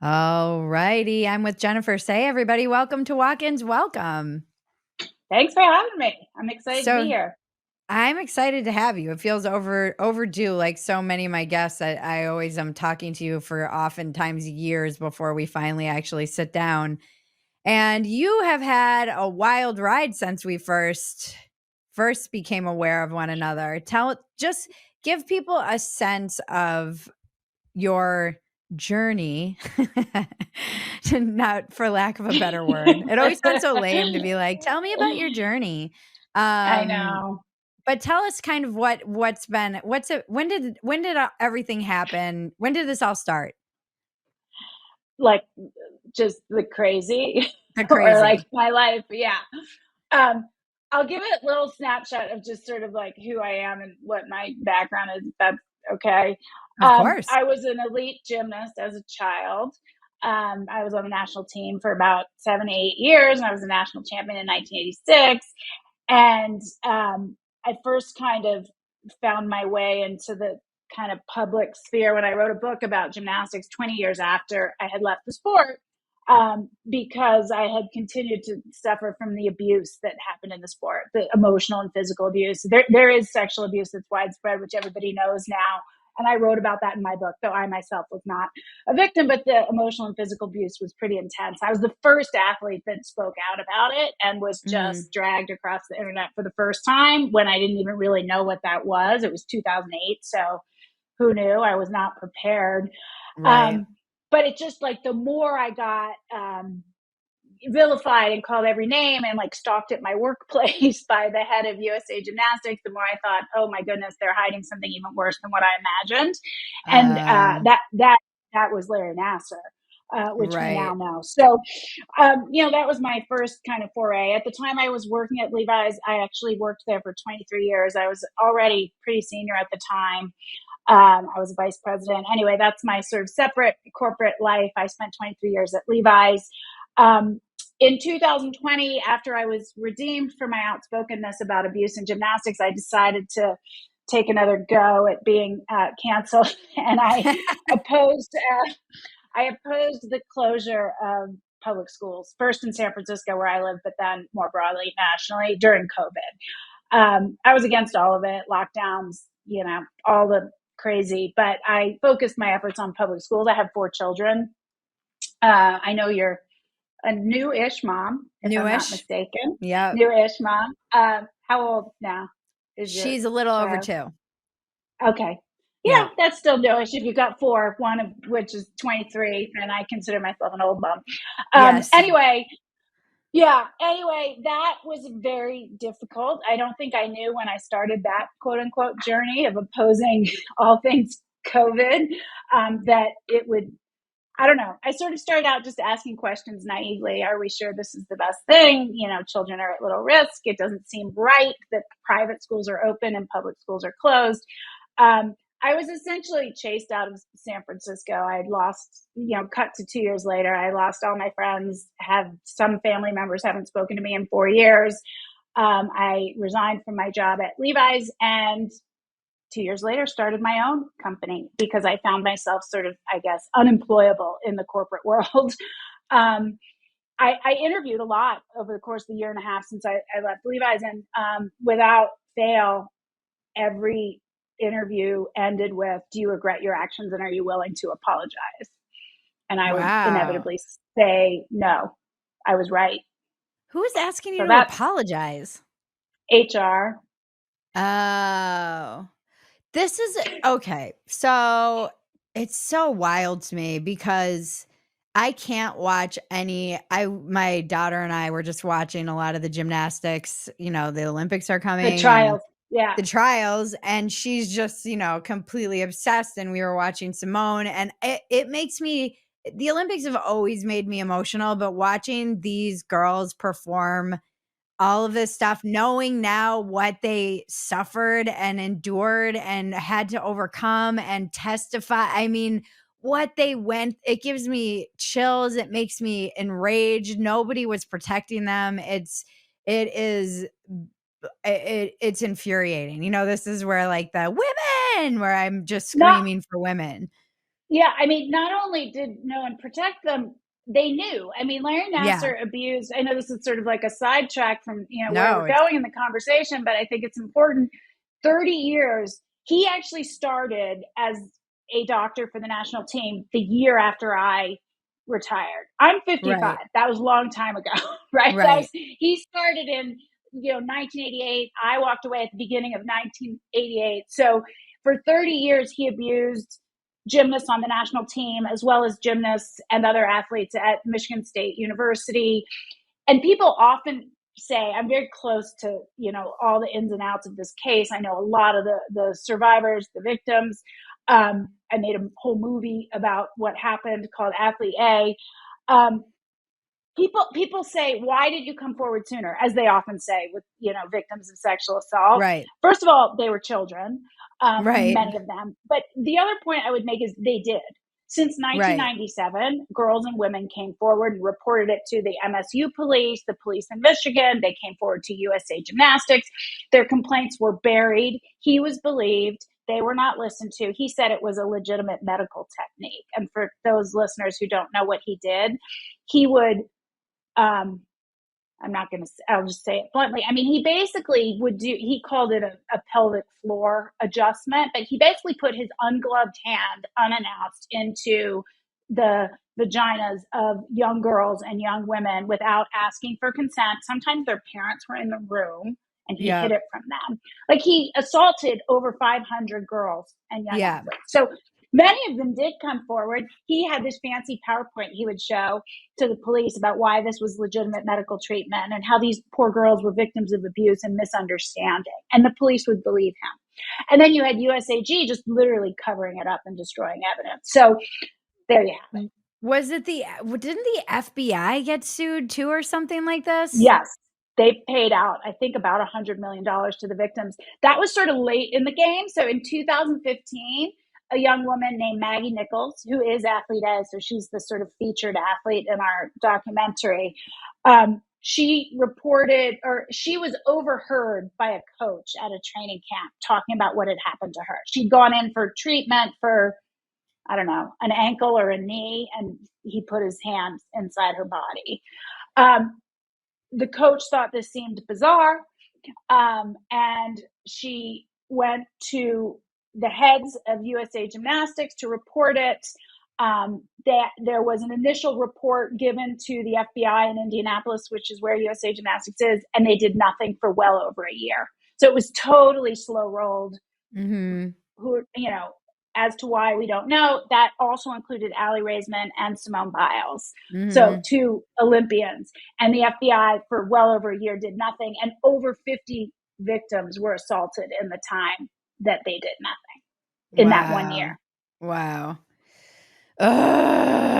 All righty. I'm with Jennifer. Say, everybody, welcome to Walk-ins. Welcome. Thanks for having me. I'm excited to be So here. I'm excited to have you. It feels overdue, like so many of my guests. I always am talking to you for oftentimes years before we finally actually sit down. And you have had a wild ride since we first became aware of one another. Just give people a sense of your journey, not for lack of a better word. It always sounds so lame to be like, "Tell me about your journey." I Um, know. but tell us kind of what's been what's it when did everything happen? When did this all start? Like just the crazy The or like crazy. my life. Yeah. Um, I'll give it a little snapshot of just sort of like who I am and what my background is. If that's okay. Of course. I was an elite gymnast as a child. I was on the national team for about 7, 8 years, and I was a national champion in 1986. And I first kind of found my way into the kind of public sphere when I wrote a book about gymnastics 20 years after I had left the sport, because I had continued to suffer from the abuse that happened in the sport, the emotional and physical abuse. There is sexual abuse that's widespread, which everybody knows now. And I wrote about that in my book, though I myself was not a victim, but the emotional and physical abuse was pretty intense. I was the first athlete that spoke out about it and was Mm, just dragged across the internet for the first time when I didn't even really know what that was. It was 2008. So who knew? I was not prepared. right. Um, but it just like the more I got vilified and called every name and like stalked at my workplace by the head of USA Gymnastics, the more I thought, oh my goodness, they're hiding something even worse than what I imagined. And Um, that was Larry Nasser. Which we now right. know. So, that was my first kind of foray. At the time I was working at Levi's, I actually worked there for 23 years. I was already pretty senior at the time. I was a vice president. Anyway, that's my sort of separate corporate life. I spent 23 years at Levi's. Um, in 2020, after I was redeemed for my outspokenness about abuse in gymnastics, I decided to take another go at being canceled, and opposed. I opposed the closure of public schools, first in San Francisco, where I live, but then more broadly nationally during COVID. I was against all of it, lockdowns, all the crazy, but I focused my efforts on public schools. I have 4 children. I know you're a new-ish mom, if I'm not Newish. mistaken. Yep. New-ish mom. How old now is your She's a little over child? 2. Okay. Yeah, Yep. that's still newish. If you've got 4, one of which is 23, and I consider myself an old mom. Yes. Anyway, yeah. Anyway, that was very difficult. I don't think I knew when I started that quote unquote journey of opposing all things COVID, that it would. I don't know. I sort of started out just asking questions naively. Are we sure this is the best thing? Children are at little risk. It doesn't seem right that private schools are open and public schools are closed. I was essentially chased out of San Francisco. I had lost, cut to 2 years later, I lost all my friends, have some family members haven't spoken to me in 4 years. I resigned from my job at Levi's, and 2 years later started my own company because I found myself sort of, I guess, unemployable in the corporate world. um, I interviewed a lot over the course of the year and a half since I left Levi's, and without fail, every interview ended with, "Do you regret your actions and are you willing to apologize?" And I would Wow. inevitably say, "No, I was right." Who's asking you So to that's apologize? HR. Oh. This is okay. So it's so wild to me because I can't watch any my daughter and I were just watching a lot of the gymnastics, the Olympics are The coming and trials. Yeah. the trials, and she's just, completely obsessed, and we were watching Simone, and it makes me the Olympics have always made me emotional, but watching these girls perform all of this stuff, knowing now what they suffered and endured and had to overcome and testify. I mean, what they went, it gives me chills. It makes me enraged. Nobody was protecting them. It is it's infuriating. This is where like the women where I'm just Not screaming for women. Yeah, I mean, not only did no one protect them, they knew. I mean, Larry Yeah. Nassar abused. I know this is sort of like a sidetrack from where No, we're it's going in the conversation, but I think it's important. 30 years. He actually started as a doctor for the national team the year after I retired. I'm 55. right. That was a long time ago, right? That was Right. he started in 1988. I walked away at the beginning of 1988. So for 30 years, he abused gymnasts on the national team, as well as gymnasts and other athletes at Michigan State University. And people often say, I'm very close to, all the ins and outs of this case. I know a lot of the survivors, the victims. I made a whole movie about what happened called Athlete A. Um, people say, why did you come forward sooner, as they often say with victims of sexual assault. Right. First of all, they were children, Right. many of them. But the other point I would make is they did. Since Right. 1997, girls and women came forward and reported it to the MSU police, the police in Michigan. They came forward to USA Gymnastics. Their complaints were buried. He was believed. They were not listened to. He said it was a legitimate medical technique. And for those listeners who don't know what he did, he would I'm not going to, I'll just say it bluntly. I mean, he basically he called it a pelvic floor adjustment, but he basically put his ungloved hand unannounced into the vaginas of young girls and young women without asking for consent. Sometimes their parents were in the room and he hid Yep. it from them. Like he assaulted over 500 girls and young Yeah. athletes. So many of them did come forward. He had this fancy PowerPoint he would show to the police about why this was legitimate medical treatment and how these poor girls were victims of abuse and misunderstanding. And the police would believe him. And then you had USAG just literally covering it up and destroying evidence. So there you have it. Was it didn't the FBI get sued too or something like this? Yes, they paid out, I think, about $100 million to the victims. That was sort of late in the game. So in 2015, a young woman named Maggie Nichols, who is Athlete A, so she's the sort of featured athlete in our documentary, she reported, or she was overheard by a coach at a training camp talking about what had happened to her. She'd gone in for treatment for, I don't know, an ankle or a knee, and he put his hand inside her body. Um, the coach thought this seemed bizarre, and she went to the heads of USA Gymnastics to report it. That there was an initial report given to the FBI in Indianapolis, which is where USA Gymnastics is, and they did nothing for well over a year. So it was totally slow rolled. Mhm. Who, as to why we don't know, that also included Aly Raisman and Simone Biles. So Mhm. two Olympians. And the FBI for well over a year did nothing. And over 50 victims were assaulted in the time that they did nothing in that one Wow. year. Wow. So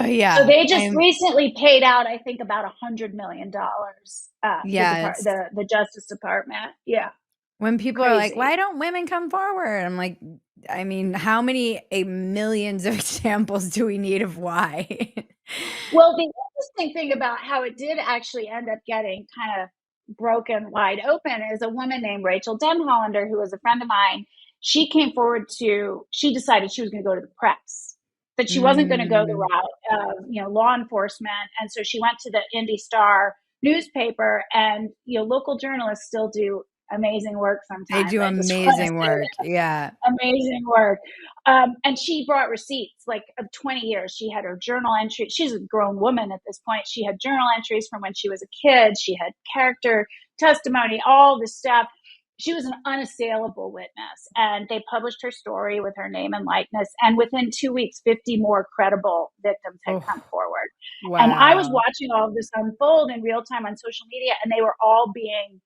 Yeah. they just recently paid out, I think, about $100 million. The Yeah, it's the Justice Department. Yeah, when people are like, crazy. "Why don't women come forward?" I'm like, I mean, how many millions of examples do we need of why? Well, the interesting thing about how it did actually end up getting kind of broken wide open is a woman named Rachel Denhollander, who was a friend of mine. She came forward she decided she was going to go to the press, that she wasn't going to go the Mm. route of, law enforcement. And so she went to the Indy Star newspaper, and, local journalists still do amazing work They sometimes. do I just want to amazing say work. Yeah. amazing work. And she brought receipts like of 20 years. She had her journal entry. She's a grown woman at this point. She had journal entries from when she was a kid. She had character testimony, all this stuff. She was an unassailable witness. And they published her story with her name and likeness. And within 2 weeks, 50 more credible victims had Oh, come forward. And I was wow. watching all of this unfold in real time on social media, and they were all being,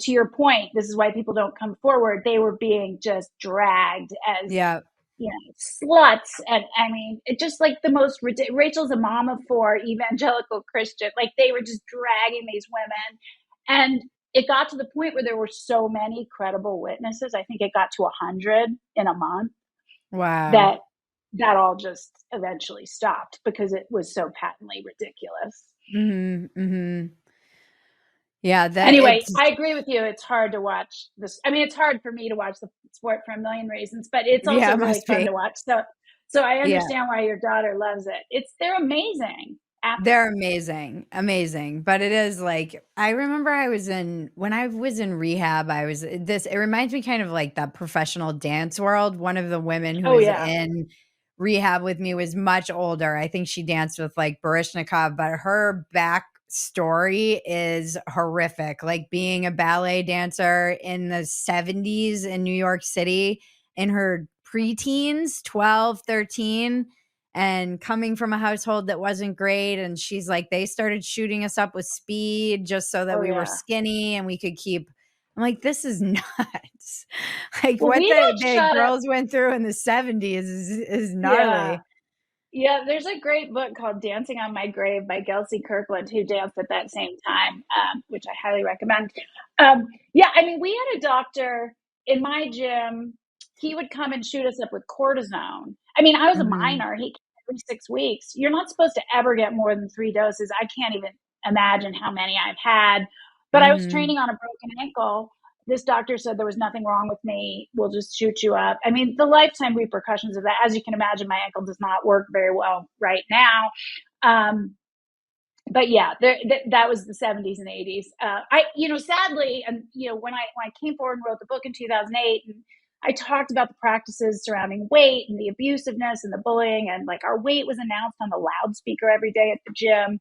to your point, this is why people don't come forward. They were being just dragged as, Yeah. sluts. And I mean, it just like the most Rachel's a mom of four, evangelical Christian. Like they were just dragging these women. And it got to the point where there were so many credible witnesses. I think it got to 100 in a month Wow. that that all just eventually stopped because it was so patently ridiculous. Mhm. Mhm. Yeah, that Anyway, it's I agree with you. It's hard to watch this. I mean, it's hard for me to watch the sport for a million reasons, but it's yeah, also it really must fun be. to watch. So I Yeah. understand why your daughter loves it. They're amazing. They're amazing, amazing, but it is like I remember when I was in rehab, I was this it reminds me kind of like that professional dance world. One of the women who Oh was yeah. in rehab with me was much older. I think she danced with like Barishnikov, but her backstory is horrific. Like being a ballet dancer in the 70s in New York City in her preteens, 12, 13, and coming from a household that wasn't great, and she's like they started shooting us up with speed just so that Oh we were yeah. skinny and we could keep. I'm like, this is nuts. Like Well, what we got the shut up. girls went through in the 70s is Yeah. gnarly. Yeah, there's a great book called Dancing on My Grave by Gelsey Kirkland, who danced at that same time, which I highly recommend. Yeah, I mean, we had a doctor in my gym. He would come and shoot us up with cortisone. I mean, I was a Mhm. minor. He came every 6 weeks. You're not supposed to ever get more than 3 doses. I can't even imagine how many I've had. But I was Mhm. training on a broken ankle. This doctor said there was nothing wrong with me. We'll just shoot you up. I mean, the lifetime repercussions of that, as you can imagine, my ankle does not work very well right now. Um, but yeah, that was the 70s and 80s. Sadly, and when I came forward and wrote the book in 2008, and I talked about the practices surrounding weight and the abusiveness and the bullying, and like our weight was announced on the loudspeaker every day at the gym.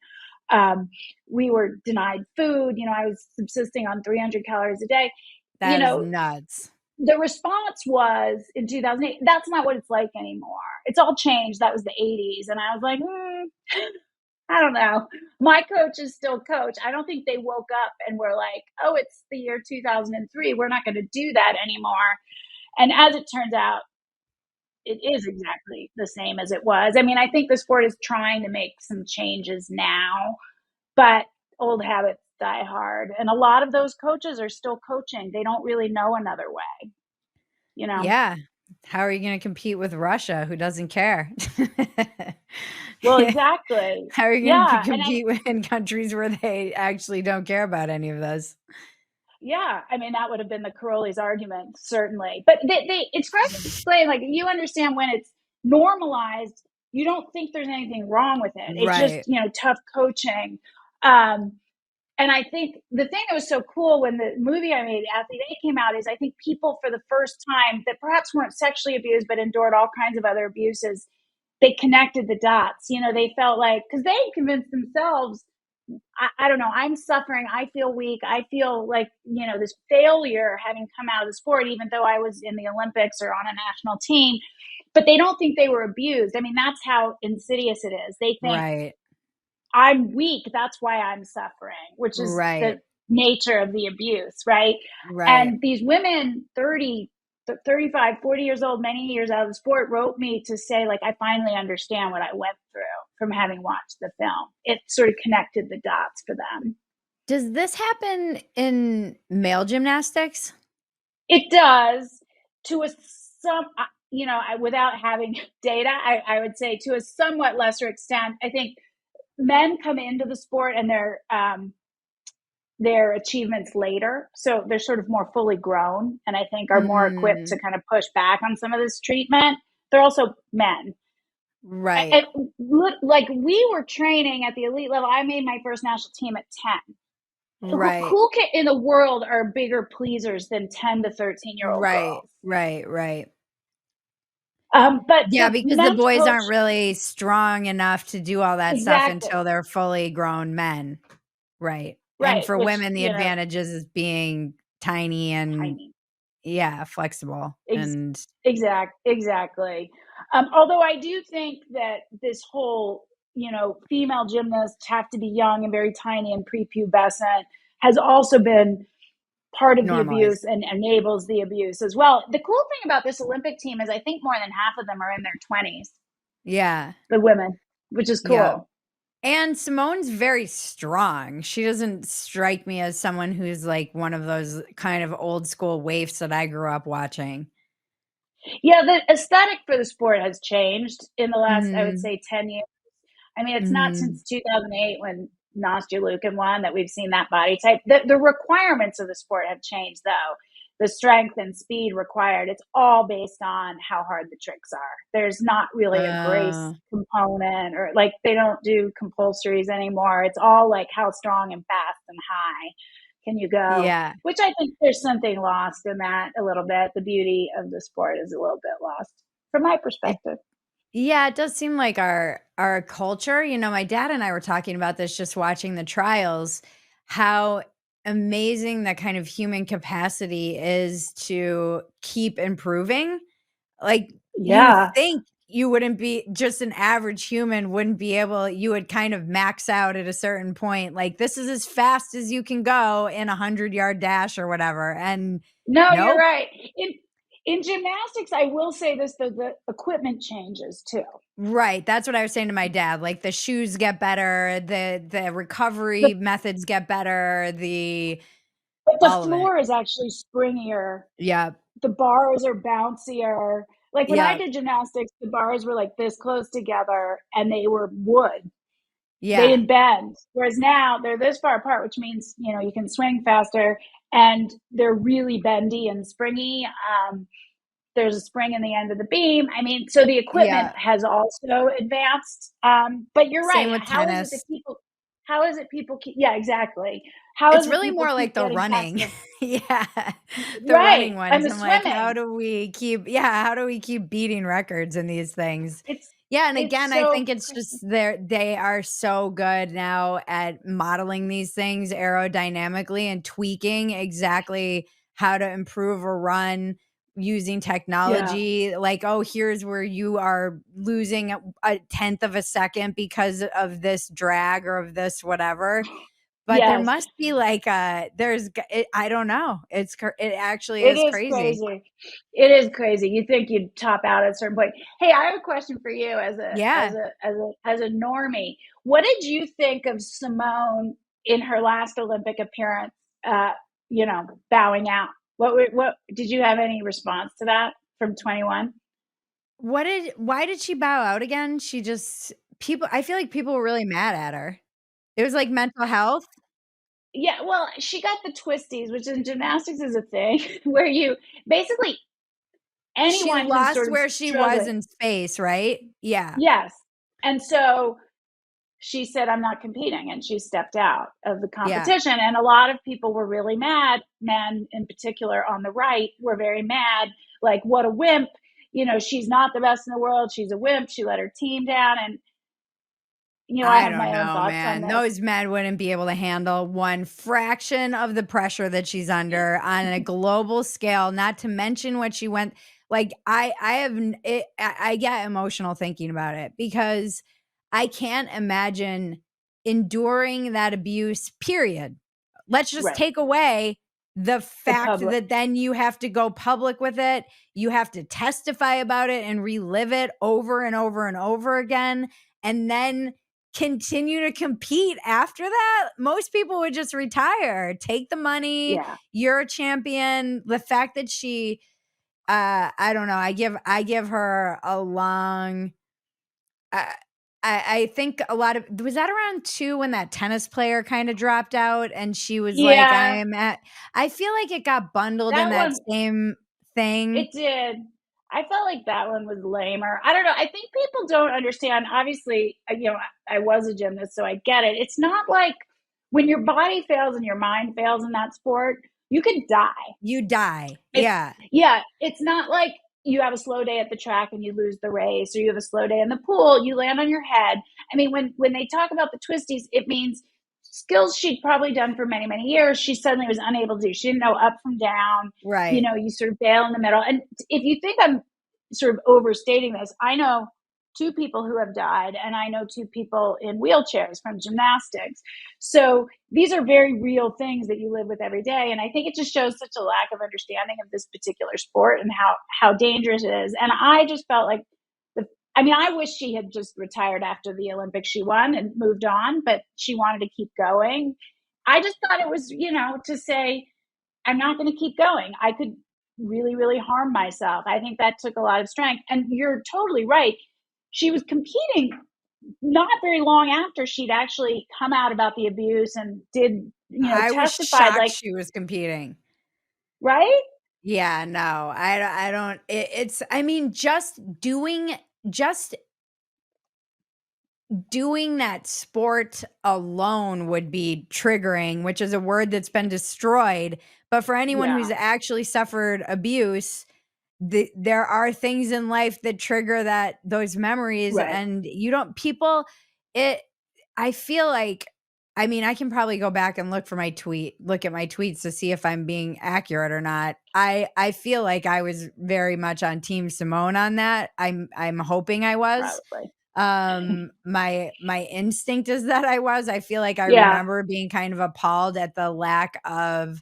Um, we were denied food. I was subsisting on 300 calories a day. You That is know, nuts. the response was in 2008, that's not what it's like anymore. It's all changed. That was the 80s. And I was like, I don't know. My coach is still coach. I don't think they woke up and were like, oh, it's the year 2003. We're not going to do that anymore. And as it turns out, it is exactly the same as it was. I mean, I think the sport is trying to make some changes now, but old habits die hard. And a lot of those coaches are still coaching. They don't really know another way, you know? Yeah. How are you gonna compete with Russia, who doesn't care? Well, exactly. How are you gonna Yeah, and I compete in countries where they actually don't care about any of this? yeah, I mean, that would have been the Caroli's argument, certainly. But it's for us to explain, like, you understand when it's normalized, you don't think there's anything wrong with it. It's just, Right. tough coaching. Um, and I think the thing that was so cool when the movie I made, Athlete A, came out is I think people for the first time that perhaps weren't sexually abused but endured all kinds of other abuses, they connected the dots. They felt like, because they convinced themselves, I don't know, I'm suffering. I feel weak. I feel like, this failure having come out of the sport, even though I was in the Olympics or on a national team, but they don't think they were abused. I mean, that's how insidious it is. They think Right. I'm weak. That's why I'm suffering, which is the Right. nature of the abuse, right? Right. And these women, 30, 35, 40 years old, many years out of the sport, wrote me to say, like, I finally understand what I went through from having watched the film. It sort of connected the dots for them. Does this happen in male gymnastics? It does to a some, without having data, I would say to a somewhat lesser extent. I think men come into the sport and their achievements later. So they're sort of more fully grown and I think are more equipped to Mm, kind of push back on some of this treatment. They're also men. right. And like we were training at the elite level. I made my first national team at 10. Right. Who can, in the world are bigger pleasers than 10 to 13-year-old Right. girls? Right. Right. But Yeah, the because the men's boys aren't coach, really strong enough to do all that stuff exactly, until they're fully grown men. Right. And right, for which, women, the advantage is being tiny and tiny. yeah, flexible Ex- and exactly. Although I do think that this whole, female gymnasts have to be young and very tiny and prepubescent has also been part of the normalized. abuse and enables the abuse as well. The cool thing about this Olympic team is I think more than half of them are in their 20s, Yeah. the women, which is Yeah. cool. And Simone's very strong. She doesn't strike me as someone who's like one of those kind of old school waifs that I grew up watching. Yeah, the aesthetic for the sport has changed in the last, I would Mhm. say, 10 years. I mean, it's not Mhm. since 2008 when Nastya Lukin won that we've seen that body type. The requirements of the sport have changed, though. the strength and speed required. It's all based on how hard the tricks are. There's not really a grace Uh, component, or like they don't do compulsories anymore. It's all like how strong and fast and high can you go, yeah. which I think there's something lost in that a little bit. The beauty of the sport is a little bit lost from my It perspective. Yeah, it does seem like our culture, my dad and I were talking about this just watching the trials, how amazing that kind of human capacity is to keep improving. Like, you Yeah. think you wouldn't be just an average human wouldn't be able you would kind of max out at a certain point, like, this is as fast as you can go in a 100-yard dash or whatever, and No, you're nope. right. In gymnastics, I will say this though, the equipment changes too. Right, that's what I was saying to my dad, like, the shoes get better, the The recovery methods get better, the but the all of it. floor is actually springier. Yep, The bars are bouncier. Like when I yep, did gymnastics, the bars were like this close together and they were wood. They yeah, didn't bend. Whereas now they're this far apart, which means, you can swing faster and they're really bendy and springy. There's a spring in the end of the beam. I mean, so the equipment yeah, has also advanced. But you're right. same with tennis. How is it people keep, yeah, exactly. How is It's it really people more like keep the getting running. faster? Yeah, the Right. running And ones. the I'm like, swimming. how do we keep beating records in these things? It's, Yeah, and it's again, I so think it's crazy. just they are so good now at modeling these things aerodynamically and tweaking exactly how to improve a run using Yeah. technology. Like, oh, here's where you are losing a tenth of a second because of this drag or of this whatever. But there Yes. must be like I don't know. It actually It is is crazy. crazy. It is crazy. You think you'd top out at a certain point. Hey, I have a question for you as a as Yeah. a as a as a normie. What did you think of Simone in her last Olympic appearance? Uh, bowing out. What did you have any response to that from 21? Why did she bow out again? She just people I feel like people were really mad at her. It was like mental health. Yeah, well, she got the twisties, which in gymnastics is a thing where you basically She anyone who's lost sort of where she was struggling. in space, right? Yeah. Yes. And so she said, I'm not competing. And she stepped out of the Yeah. competition. And a lot of people were really mad. Men, in particular, on the right, were very mad. Like, what a wimp. She's not the best in the world. She's a wimp. She let her team down. And, I I have don't my own know, thoughts on man. this. Those men wouldn't be able to handle one fraction of the pressure that she's under on a global scale, not to mention what she went like I have n- it, I get emotional thinking about it because I can't imagine enduring that abuse, period. Let's just Right. take away the The fact public. that then you have to go public with it. You have to testify about it and relive it over and over and over again. And then continue to compete after that. Most people would just retire, take the money, Yeah. you're a champion. The fact that she I don't know, I give her a long I I think a lot of was that around 2 when that tennis player kinda dropped out and she was like, Yeah. I feel like it got bundled in That that one, same thing. it did. I felt like that one was lamer. I don't know. I think people don't understand. Obviously, I was a gymnast, so I get it. It's not like when your body fails and your mind fails in that sport, you could die. You die. It's Yeah. Yeah, it's not like you have a slow day at the track and you lose the race, or you have a slow day in the pool, you land on your head. I mean, when they talk about the twisties, it means skills she'd probably done for many, many years, she suddenly was unable to do. She didn't know up from down. Right. You sort of bail in the middle. And if you think I'm sort of overstating this, I know two people who have died, and I know two people in wheelchairs from gymnastics. So these are very real things that you live with every day. And I think it just shows such a lack of understanding of this particular sport and how dangerous it is. And I just felt like I wish she had just retired after the Olympics she won and moved on, but she wanted to keep going. I just thought it was, to say, I'm not going to keep going. I could really, really harm myself. I think that took a lot of strength. And you're totally right. She was competing not very long after she'd actually come out about the abuse and did, I was testified, shocked like, she was competing. right? Yeah, no, I don't it's I mean, just doing that sport alone would be triggering, which is a word that's been destroyed, but for anyone Yeah, who's actually suffered abuse, there are things in life that trigger those memories, right. and you don't people it I feel like I mean, I can probably go back and look at my tweets to see if I'm being accurate or not. I feel like I was very much on team Simone on that. I'm hoping I was. Probably. My instinct is that I was. I feel like I Yeah, remember being kind of appalled at the lack of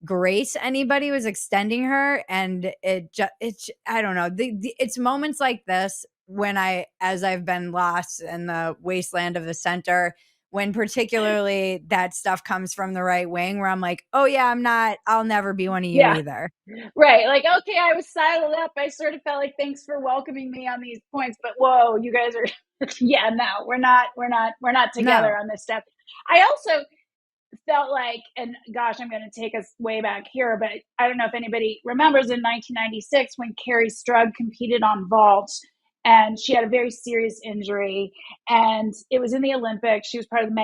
grace anybody was extending her, and it's I don't know, it's moments like this when as I've been lost in the wasteland of the center, when particularly that stuff comes from the right wing, where I'm like, oh yeah, I'll never be one of you yeah. either. Right, like, "Okay, I was silent up, I sort of felt like, thanks for welcoming me on these points, but whoa, you guys are" yeah, no, we're not together No. on this stuff. I also felt like, and gosh, I'm going to take us way back here, but I don't know if anybody remembers in 1996 when Carrie Strug competed on vault and she had a very serious injury and it was in the Olympics. She was part of the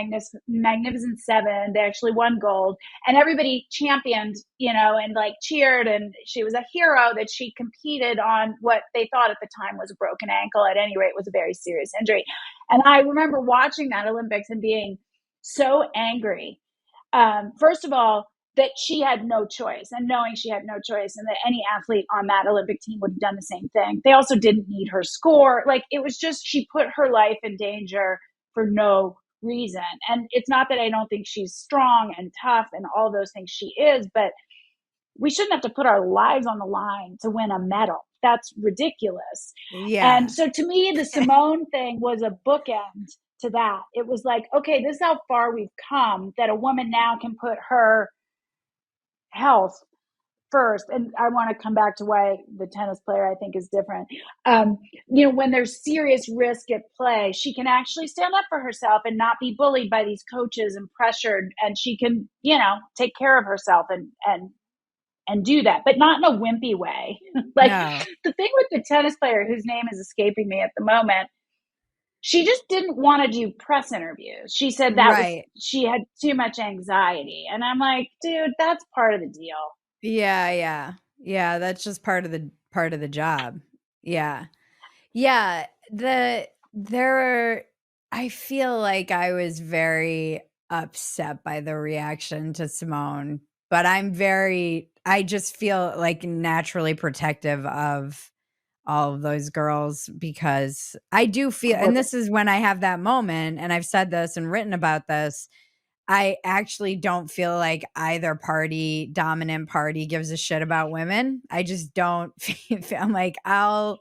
Magnificent Seven. They actually won gold and everybody championed, and like cheered. And she was a hero that she competed on what they thought at the time was a broken ankle. At any rate, it was a very serious injury. And I remember watching that Olympics and being so angry, first of all, that she had no choice and knowing she had no choice and that any athlete on that Olympic team would have done the same thing. They also didn't need her score. Like it was just, she put her life in danger for no reason. And it's not that I don't think she's strong and tough and all those things she is, but we shouldn't have to put our lives on the line to win a medal. That's ridiculous. And Yeah. so to me, the Simone thing was a bookend to that. It was like, okay, this is how far we've come that a woman now can put her health first. And I want to come back to why the tennis player I think is different. Um, when there's serious risk at play, she can actually stand up for herself and not be bullied by these coaches and pressured, and she can, take care of herself and do that, but not in a wimpy way. Like No. the thing with the tennis player whose name is escaping me at the moment, she just didn't want to do press interviews. She said Right. she had too much anxiety. And I'm like, dude, that's part of the deal. Yeah, yeah. Yeah, that's just part of the job. Yeah. Yeah, there were I feel like I was very upset by the reaction to Simone, but I just feel like naturally protective of all of those girls because I do feel, and this is when I have that moment, and I've said this and written about this, I actually don't feel like either dominant party gives a shit about women. I just don't I'm like, I'll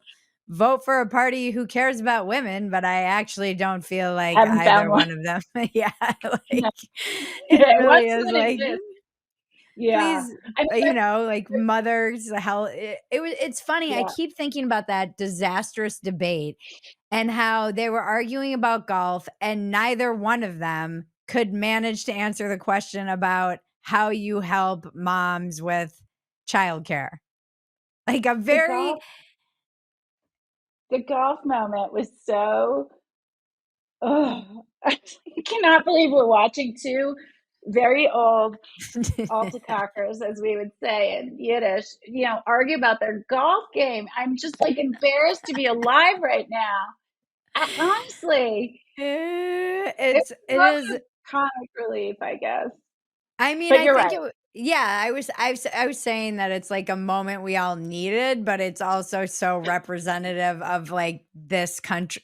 vote for a party who cares about women, but I actually don't feel like Haven't found either one. one of them. Yeah, No. like it Yeah, really once is one like, exists. Yeah. please, I mean, like mothers, hell, it's funny. I yeah, keep thinking about that disastrous debate and how they were arguing about golf, and neither one of them could manage to answer the question about how you help moms with childcare. Like a the very golf, the golf moment was so, ugh. I cannot believe we're watching two very old Altacockers, as we would say in Yiddish, argue about their golf game. I'm just like embarrassed to be alive right now. Honestly, it's a it moment is. of comic relief, I guess. I mean, But I you're think right. yeah, I was saying that it's like a moment we all needed, but it's also so representative of like this country.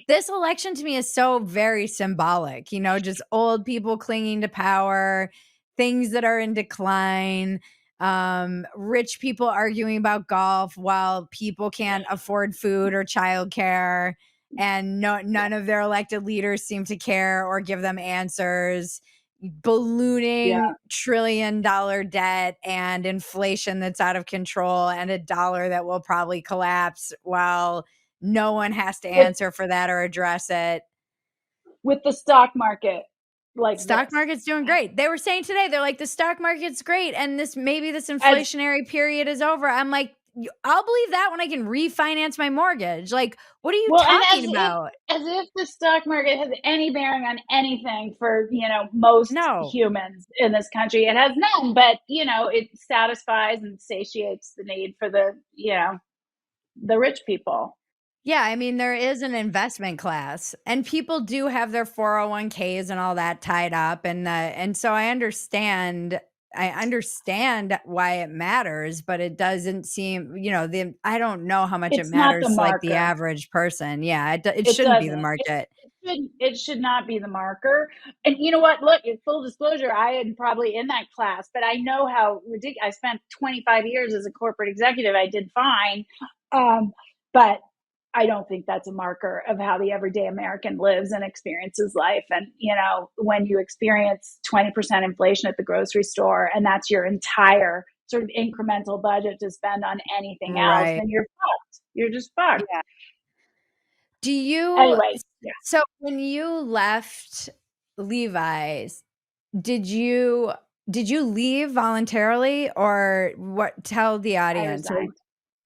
This election to me is so very symbolic, just old people clinging to power, things that are in decline, rich people arguing about golf while people can't afford food or childcare, and none of their elected leaders seem to care or give them answers, Yeah. ballooning $1 trillion debt and inflation that's out of control and a dollar that will probably collapse while no one has to With answer for that or address it. with the stock market. like Stock this. market's doing great. They were saying today, they're like, "The stock market's great, and this As inflationary period is over." I'm like, I'll believe that when I can refinance my mortgage." Like, what are you well, and talking about?" as if the stock market has any bearing on anything for, most No. humans in this country. It has none, but, it satisfies and satiates the need for the rich people. Yeah, I mean, there is an investment class, and people do have their 401ks and all that tied up, and so I understand why it matters, but it doesn't seem, I don't know how much it It's not the matters to, like, the marker. average person. Yeah, it It shouldn't be the doesn't. market. It should not be the marker. And you know what? Look, in full disclosure, I am probably in that class, but I know how ridiculous. I spent 25 years as a corporate executive. I did fine, but I don't think that's a marker of how the everyday American lives and experiences life. And when you experience 20% inflation at the grocery store, and that's your entire sort of incremental budget to spend on anything else, Right. then you're fucked. You're just fucked. Yeah. Do you Anyway, yeah. so when you left Levi's, did you did you leave voluntarily, or what? Tell the I audience, or resigned.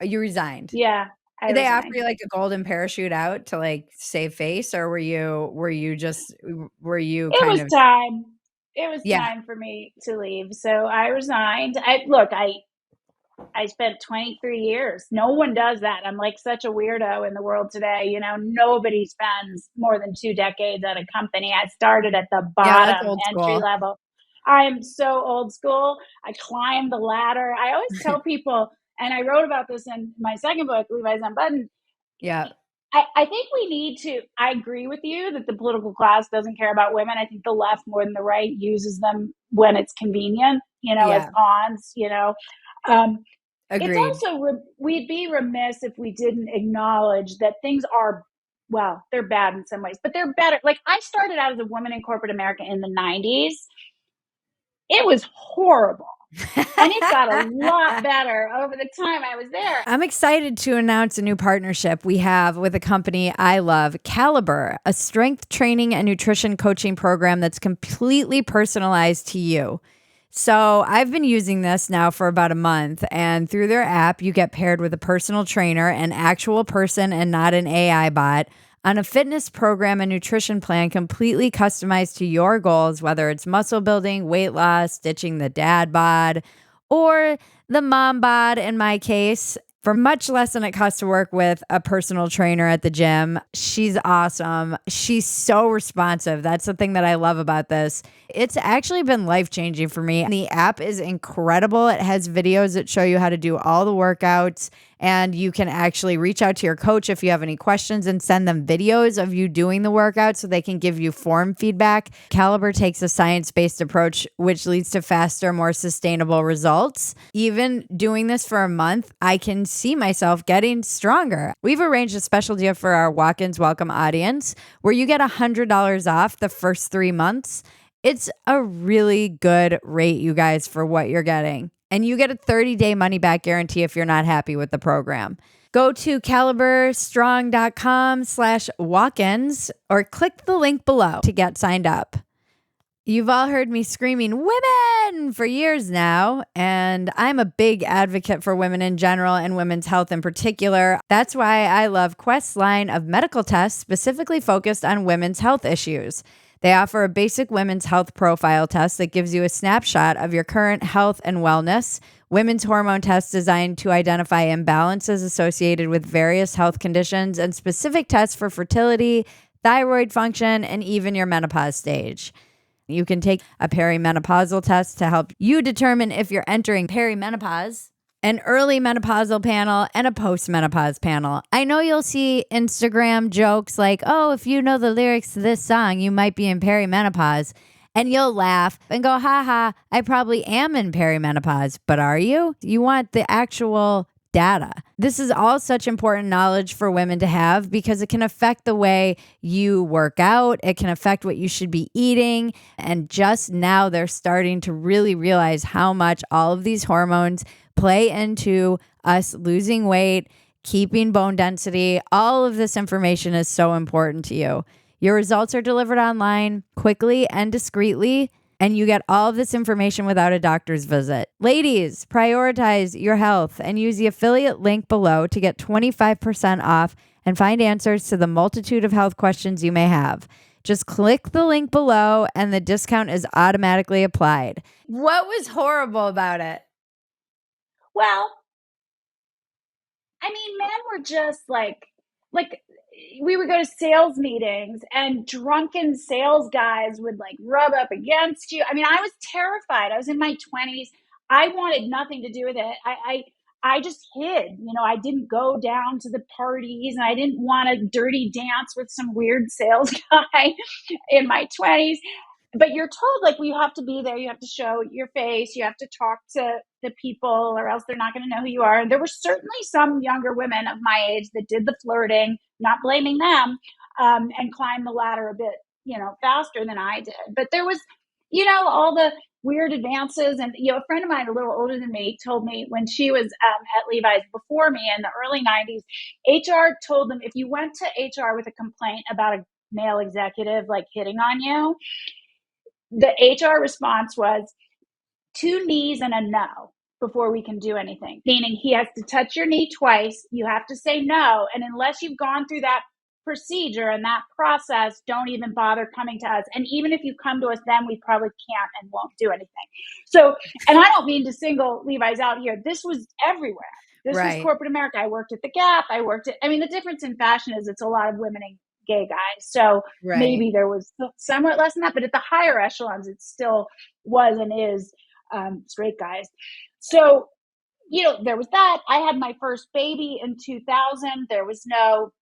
you resigned? Yeah, I Did they offer resigned. you, like, a golden parachute out to, like, save face, or were you It kind was of time. It was Yeah, time for me to leave, so I resigned. I spent 23 years. No one does that. I'm like such a weirdo in the world today. Nobody spends more than 2 decades at a company. I started at the yeah, that's bottom, old entry school. level. I am so old school. I climbed the ladder. I always tell people, and I wrote about this in my second book, Levi's Unbuttoned. Yeah, I think we need to. I agree with you that the political class doesn't care about women. I think the left more than the right uses them when it's convenient, as yeah, pawns. Um, it's agreed. also we'd be remiss if we didn't acknowledge that things are, well, they're bad in some ways, but they're better. Like, I started out as a woman in corporate America in the '90s. It was horrible, and it got a lot better over the time I was there. I'm excited to announce a new partnership we have with a company I love, Caliber, a strength training and nutrition coaching program that's completely personalized to you. So I've been using this now for about a month, and through their app, you get paired with a personal trainer, an actual person and not an AI bot, on a fitness program and nutrition plan completely customized to your goals, whether it's muscle building, weight loss, ditching the dad bod, or the mom bod in my case. For much less than it costs to work with a personal trainer at the gym. She's awesome. She's so responsive. That's the thing that I love about this. It's actually been life changing for me. The app is incredible. It has videos that show you how to do all the workouts, and you can actually reach out to your coach if you have any questions and send them videos of you doing the workout so they can give you form feedback. Caliber takes a science based approach, which leads to faster, more sustainable results. Even doing this for a month, I can see myself getting stronger. We've arranged a special deal for our Walk Ins Welcome audience where you get $100 off the first 3 months. It's a really good rate, you guys, for what you're getting. And you get a 30-day money back guarantee if you're not happy with the program. Go to caliberstrong.com/walk-ins or click the link below to get signed up. You've all heard me screaming women for years now, and I'm a big advocate for women in general and women's health in particular. That's why I love Quest's line of medical tests specifically focused on women's health issues. They offer a basic women's health profile test that gives you a snapshot of your current health and wellness, women's hormone tests designed to identify imbalances associated with various health conditions, and specific tests for fertility, thyroid function, and even your menopause stage. You can take a perimenopausal test to help you determine if you're entering perimenopause, an early menopausal panel, and a postmenopause panel. I know you'll see Instagram jokes like, oh, if you know the lyrics to this song, you might be in perimenopause. And you'll laugh and go, haha, I probably am in perimenopause. But are you? You want the actual data. This is all such important knowledge for women to have because it can affect the way you work out. It can affect what you should be eating. And just now they're starting to really realize how much all of these hormones play into us losing weight, keeping bone density. All of this information is so important to you. Your results are delivered online quickly and discreetly, and you get all of this information without a doctor's visit. Ladies, prioritize your health and use the affiliate link below to get 25% off and find answers to the multitude of health questions you may have. Just click the link below and the discount is automatically applied. What was horrible about it? Well, I mean, men were just like we would go to sales meetings and drunken sales guys would like rub up against you. I mean, I was terrified. I was in my 20s. I wanted nothing to do with it. I just hid. You know, I didn't go down to the parties and I didn't want a dirty dance with some weird sales guy in my 20s. But you're told like you have to be there, you have to show your face, you have to talk to the people or else they're not going to know who you are. And there were certainly some younger women of my age that did the flirting, not blaming them, and climbed the ladder a bit, you know, faster than I did. But there was, you know, all the weird advances. And, you know, a friend of mine a little older than me told me when she was at Levi's before me in the early 90s, HR told them if you went to HR with a complaint about a male executive like hitting on you, the HR response was 2 knees and a no before we can do anything. Meaning he has to touch your knee twice. You have to say no. And unless you've gone through that procedure and that process, don't even bother coming to us. And even if you come to us, then we probably can't and won't do anything. So, and I don't mean to single Levi's out here. This was everywhere. This was Right. corporate America. I worked at the Gap. I mean, the difference in fashion is it's a lot of women and gay guys. So Right. maybe there was somewhat less than that, but at the higher echelons, it still was and is straight guys. So, you know, there was that. I had my first baby in 2000. There was no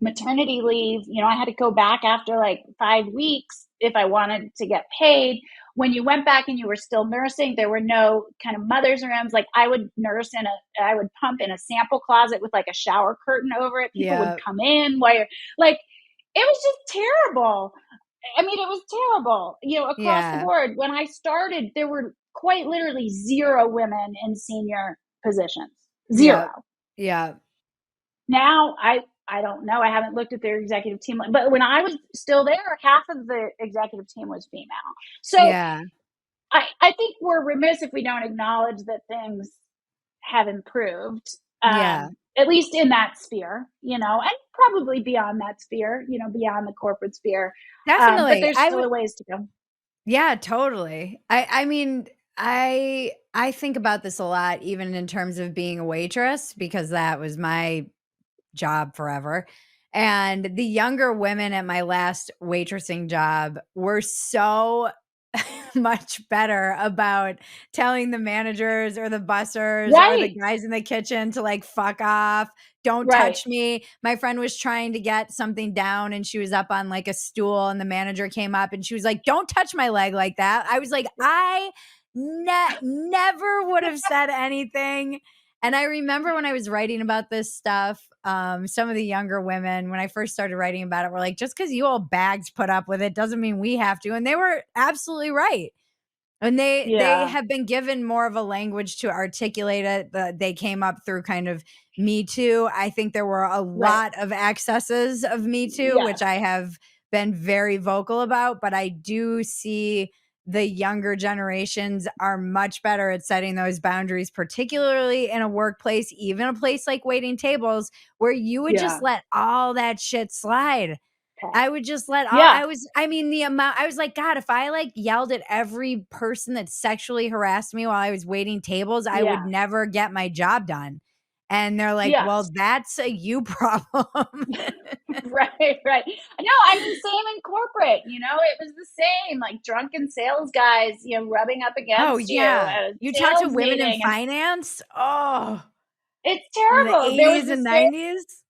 maternity leave. You know, I had to go back after like 5 weeks if I wanted to get paid. When you went back and you were still nursing, there were no kind of mother's rooms. Like I would I would pump in a sample closet with like a shower curtain over it. People would Yeah. come in while you're like, it was just terrible. I mean, it was terrible, you know, across the Yeah. board. When I started, there were quite literally zero women in senior positions. Zero. Yeah. Yeah. Now I don't know. I haven't looked at their executive team, but when I was still there, half of the executive team was female. So Yeah. I think we're remiss if we don't acknowledge that things have improved, Yeah. at least in that sphere, you know, and probably beyond that sphere, you know, beyond the corporate sphere. But Definitely. there's still a ways to go. Yeah, totally. I mean, I think about this a lot even in terms of being a waitress because that was my job forever. And the younger women at my last waitressing job were so much better about telling the managers or the bussers or the Right, guys in the kitchen to like fuck off. Don't right. touch me. My friend was trying to get something down and she was up on like a stool and the manager came up and she was like, "Don't touch my leg like that." I was like, I never would have said anything. And I remember when I was writing about this stuff, some of the younger women, when I first started writing about it, were like, just because you old bags put up with it doesn't mean we have to. And they were absolutely right. And they Yeah, have been given more of a language to articulate it. They came up through kind of Me Too. I think there were a right. lot of excesses of Me Too, which Yes. I have been very vocal about, but I do see the younger generations are much better at setting those boundaries, particularly in a workplace, even a place like waiting tables, where you would just Yeah. let all that shit slide. Okay. I would just let all Yeah. I mean, the amount I was like, God, if I like yelled at every person that sexually harassed me while I was waiting tables, I would Yeah. never get my job done. And they're like, well, Yes. that's a you problem. Right, right. No, I mean, same in corporate, you know, it was the same, like drunken sales guys, you know, rubbing up Oh, against you yeah. at a You talk to sales women in meeting, and finance? Oh, it's in the terrible. There was 80s this and very, 90s?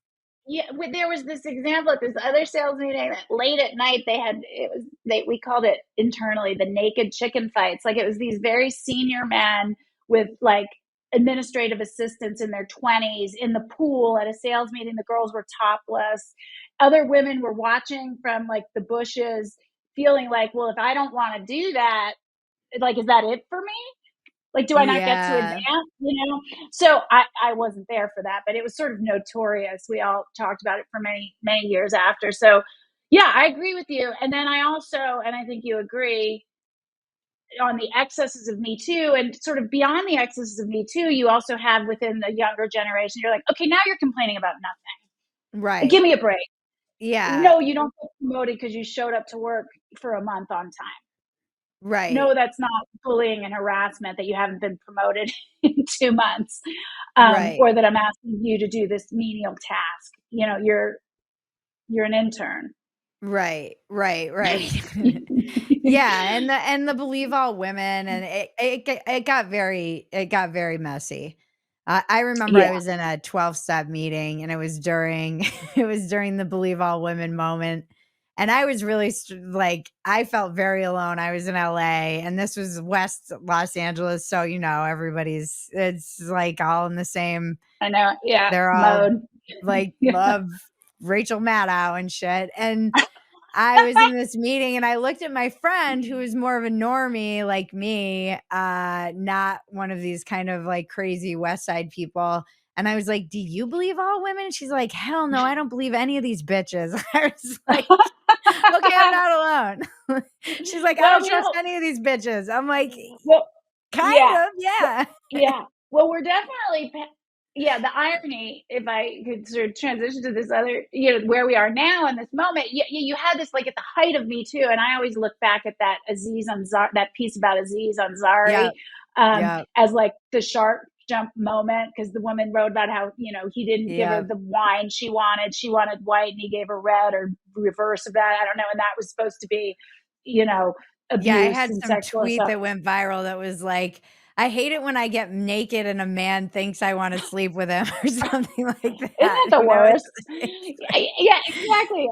yeah, there was this example at this other sales meeting that late at night they had it was they we called it internally the naked chicken fights. Like it was these very senior men with like administrative assistants in their 20s in the pool at a sales meeting. The girls were topless. Other women were watching from like the bushes, feeling like, well, if I don't want to do that, like, is that it for me? Like, do I not get to Yeah. advance, you know? So I wasn't there for that, but it was sort of notorious. We all talked about it for many, many years after. So, Yeah, I agree with you. And then I also, and I think you agree, on the excesses of Me Too and sort of beyond the excesses of Me Too, you also have within the younger generation, you're like, okay, now you're complaining about nothing. Give Right. me a break. Yeah. No, you don't get promoted because you showed up to work for a month on time. Right. No, that's not bullying and harassment that you haven't been promoted in 2 months, Right. or that I'm asking you to do this menial task. You're an intern. Right, right, right. Yeah, and the believe all women, and it got very messy. I remember I Yeah, was in a 12-step meeting, and it was during it was during the believe all women moment, and I was really like, I felt very alone. I was in LA, and this was West Los Angeles, so everybody's it's like all in the same. I know. Yeah, They're all mode. like Yeah. love Rachel Maddow and shit, and I was in this meeting and I looked at my friend who was more of a normie like me, not one of these kind of like crazy West Side people. And I was like, "Do you believe all women?" And she's like, "Hell no, I don't believe any of these bitches." I was like, "Okay, I'm not alone." She's like, "I Well, don't we trust don't. any of these bitches." I'm like, Well, "Kind yeah, of, but yeah." yeah. Well, we're definitely yeah, the irony, if I could sort of transition to this other, where we are now in this moment, you had this like at the height of Me Too, and I always look back at that Aziz Ansari, that piece about Aziz Ansari, Yep, yep, as like the shark jump moment, because the woman wrote about how, he didn't give her yep. the wine she wanted white, and he gave her red or reverse of that. I don't know. And that was supposed to be, you know, Yeah, I abuse had and some sexual tweet assault. that went viral that was like, "I hate it when I get naked and a man thinks I wanna sleep with him," or something like Isn't that, that the worst? It's like Yeah, exactly.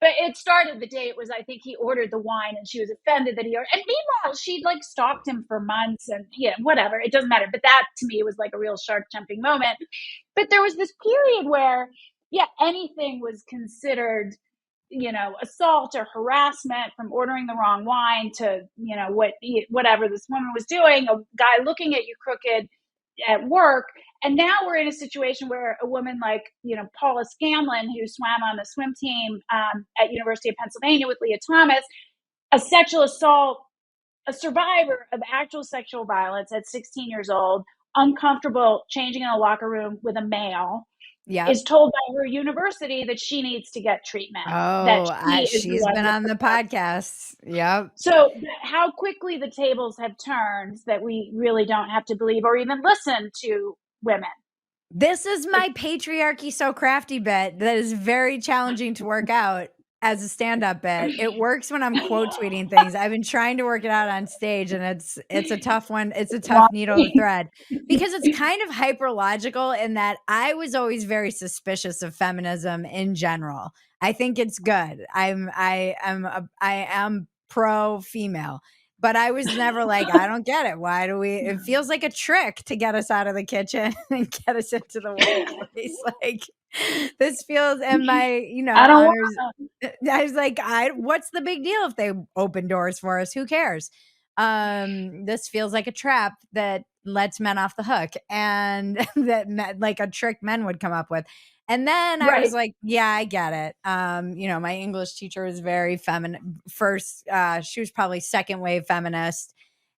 But it started the day it was, I think he ordered the wine and she was offended that he ordered. And meanwhile, she like stalked him for months and yeah, whatever. It doesn't matter. But that to me was like a real shark jumping moment. But there was this period where, yeah, anything was considered, assault or harassment, from ordering the wrong wine to, whatever this woman was doing, a guy looking at you crooked at work. And now we're in a situation where a woman like, Paula Scanlon, who swam on the swim team at University of Pennsylvania with Leah Thomas, a sexual assault, a survivor of actual sexual violence at 16 years old, uncomfortable changing in a locker room with a male, Yep. is told by her university that she needs to get treatment, that Oh, she is the she's one been with on the the problem. podcast. Yep. So, how quickly the tables have turned, that we really don't have to believe or even listen to women. This is Like, my patriarchy so crafty bit that is very challenging to work out as a stand-up bit. It works when I'm quote tweeting things. I've been trying to work it out on stage, and it's a tough one. It's a tough needle to thread because it's kind of hyper logical in that I was always very suspicious of feminism in general. I think it's good. I am pro female. But I was never like, "I don't get it. Why do we" it feels like a trick to get us out of the kitchen and get us into the workplace, like, this feels and my, I don't want. honors I was like, "I what's the big deal if they open doors for us? Who cares?" This feels like a trap that lets men off the hook and that like a trick men would come up with. And then I was Right. like, "Yeah, I get it." My English teacher was very feminine. First, she was probably second wave feminist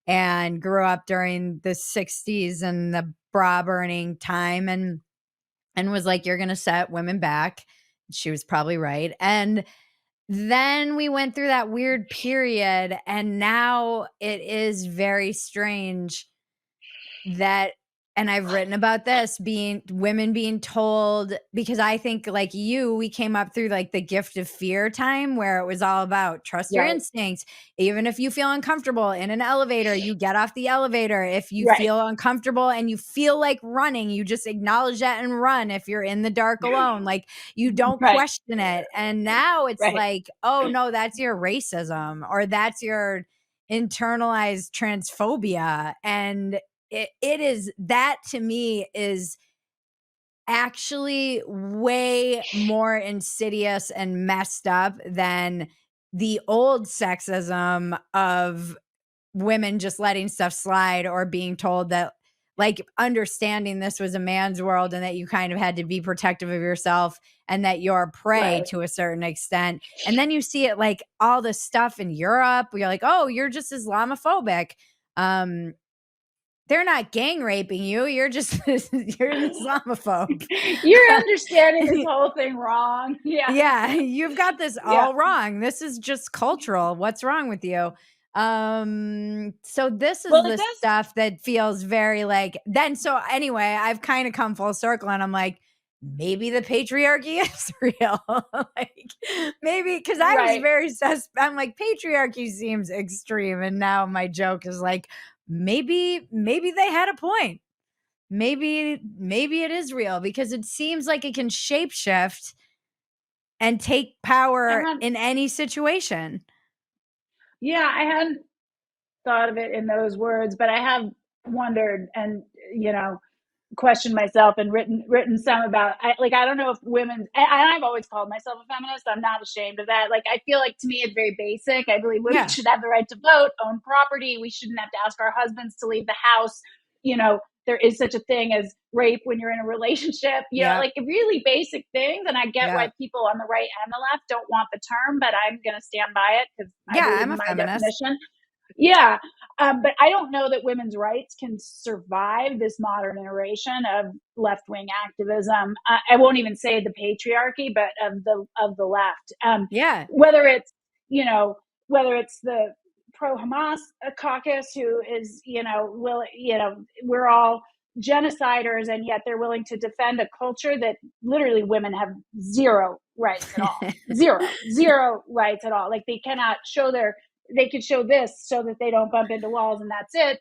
and grew up during the 60s and the bra burning time and was like, "You're gonna set women back." She was probably right. And then we went through that weird period, and now it is very strange that and I've written about this being women being told because I think like you, we came up through like the gift of fear time where it was all about trust your Right. instincts. Even if you feel uncomfortable in an elevator, you get off the elevator. If you Right. feel uncomfortable and you feel like running, you just acknowledge that and run if you're in the dark alone. Like you don't Right. question it. And now it's Right. like, oh no, that's your racism or that's your internalized transphobia. And it is that to me is actually way more insidious and messed up than the old sexism of women just letting stuff slide or being told that like understanding this was a man's world and that you kind of had to be protective of yourself and that you're prey Right. to a certain extent. And then you see it like all this stuff in Europe where you're like, oh, you're just Islamophobic. Um, they're not gang raping you. You're just you're an Islamophobe. You're understanding this whole thing wrong. Yeah. Yeah, you've got this Yeah. all wrong. This is just cultural. What's wrong with you? So this is Well, it the does. stuff that feels very like then so anyway, I've kind of come full circle and I'm like, maybe the patriarchy is real. Like maybe because I was Right. very I'm like, patriarchy seems extreme. And now my joke is like, maybe they had a point. Maybe it is real because it seems like it can shapeshift and take I power had, in any situation. yeah, I hadn't thought of it in those words, but I have wondered and, you know, questioned myself and written some about I don't know if women, and I've always called myself a feminist. I'm not ashamed of that. Like I feel like to me it's very basic. I believe women Yeah. should have the right to vote, own property. We shouldn't have to ask our husbands to leave the house. You know, there is such a thing as rape when you're in a relationship. You know, Yep. like really basic things. And I get why Yep. people on the right and the left don't want the term, but I'm going to stand by it because I Yeah, believe I'm in a my feminist. definition. Yeah, but I don't know that women's rights can survive this modern iteration of left wing activism. I won't even say the patriarchy, but of the left. Yeah. Whether it's you know whether it's the pro Hamas caucus who is we're all genociders and yet they're willing to defend a culture that literally women have zero rights at all, zero rights at all. Like they cannot show their they could show this so that they don't bump into walls and that's it.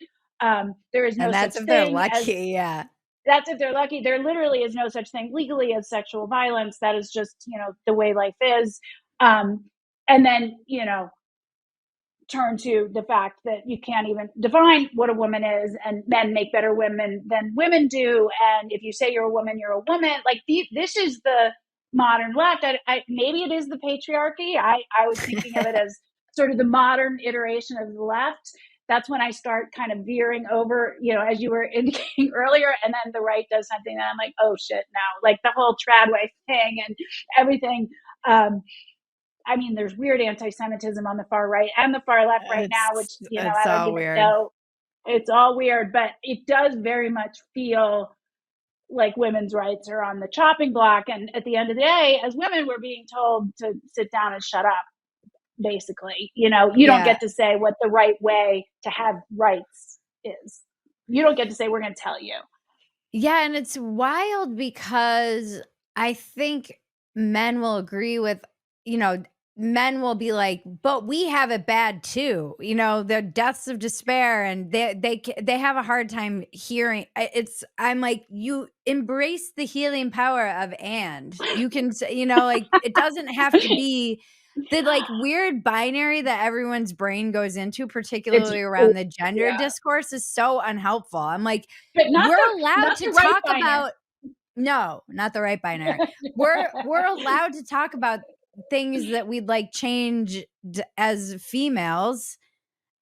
There is no And such that's if they're thing as lucky, yeah. that's if they're lucky. There literally is no such thing legally as sexual violence. That is just, the way life is. And then, turn to the fact that you can't even define what a woman is and men make better women than women do. And if you say you're a woman, you're a woman. Like this is the modern left. Maybe it is the patriarchy. I was thinking of it as sort of the modern iteration of the left. That's when I start kind of veering over, as you were indicating earlier, and then the right does something and I'm like, oh shit, now like the whole tradwife thing and everything. I mean, there's weird anti-Semitism on the far right and the far left right now, which It's I don't all even weird. know. It's all weird, but it does very much feel like women's rights are on the chopping block. And at the end of the day, as women, we're being told to sit down and shut up. Basically, you don't Yeah. get to say what the right way to have rights is. You don't get to say we're going to tell you. Yeah, and it's wild because I think men will agree with, you know, men will be like, "But we have it bad too." The deaths of despair and they have a hard time hearing I'm like, "You embrace the healing power of and." You can say, like it doesn't have to be the like weird binary that everyone's brain goes into, It's particularly around the gender yeah, discourse is so unhelpful. I'm like, but we're allowed not to the right talk binary. about no, not the right binary. We're allowed to talk about things that we'd like changed as females,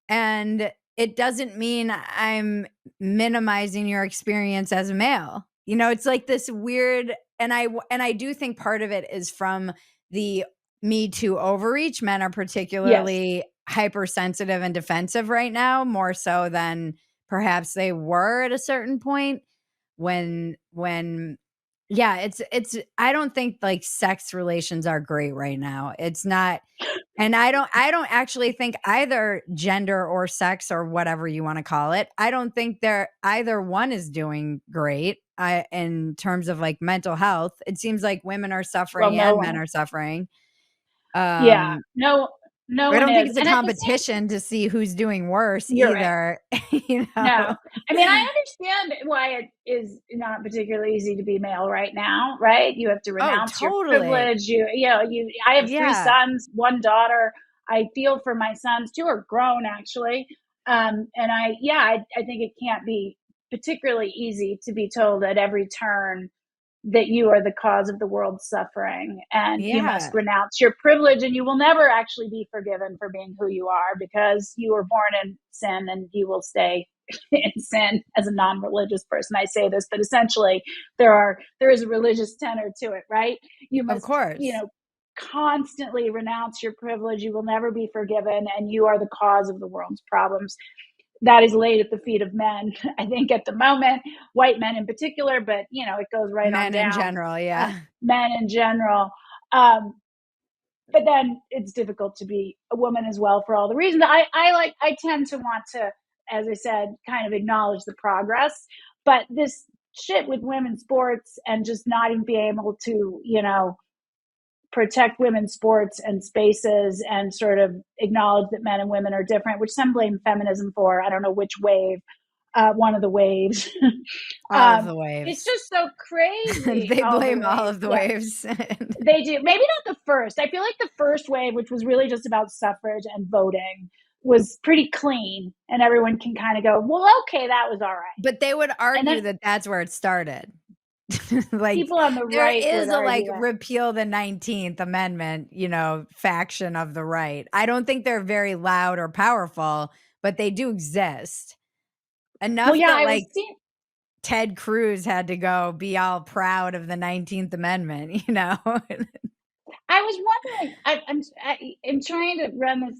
and it doesn't mean I'm minimizing your experience as a male. It's like this weird and I do think part of it is from the Me Too overreach. Men are Yes. particularly hypersensitive and defensive right now, more so than perhaps they were at a certain point when yeah, it's I don't think like sex relations are great right now. It's not and I don't actually think either gender or sex or whatever you wanna call it, I don't think they're either one is doing great, in terms of, like, mental health. It seems like women are Well, suffering no and men one. are suffering. Yeah, Um, no I one don't think is, it's a and at the same, competition to see who's doing worse you're right. either, you know? No. I mean, I understand why it is not particularly easy to be male right now, right? You have to Oh, renounce your totally. privilege. I have 3 Yeah. sons, 1 daughter. I feel for my sons. 2 are grown actually. And I think it can't be particularly easy to be told at every turn that you are the cause of the world's suffering and you must Yeah. renounce your privilege and you will never actually be forgiven for being who you are because you were born in sin and you will stay in sin as a non-religious person. I say this, but essentially there is a religious tenor to it, right? You Of must, course. constantly renounce your privilege. You will never be forgiven, and you are the cause of the world's problems. That is laid at the feet of men, I think, at the moment, white men in particular, but it goes right on Men in down. general, Uh, yeah. Men in general. Um, but then it's difficult to be a woman as well for all the reasons. I tend to want to, as I said, kind of acknowledge the progress, but this shit with women's sports and just not even being able to protect women's sports and spaces and sort of acknowledge that men and women are different, which some blame feminism for. I don't know which wave, one of the waves. All of the It's waves. just so crazy. They All the blame all waves. of the Yeah, waves. they do. Maybe not the first. I feel like the first wave, which was really just about suffrage and voting, was pretty clean, and everyone can kind of go, well, okay, that was all right. But they would And argue then that that's where it started. Like, people on the there right would is a, like, argue that. repeal the 19th Amendment, faction of the right. I don't think they're very loud or powerful, but they do exist. Well, Enough yeah, that, I like, was seeing. Ted Cruz had to go be all proud of the 19th Amendment, you know? I was wondering. I'm trying to run this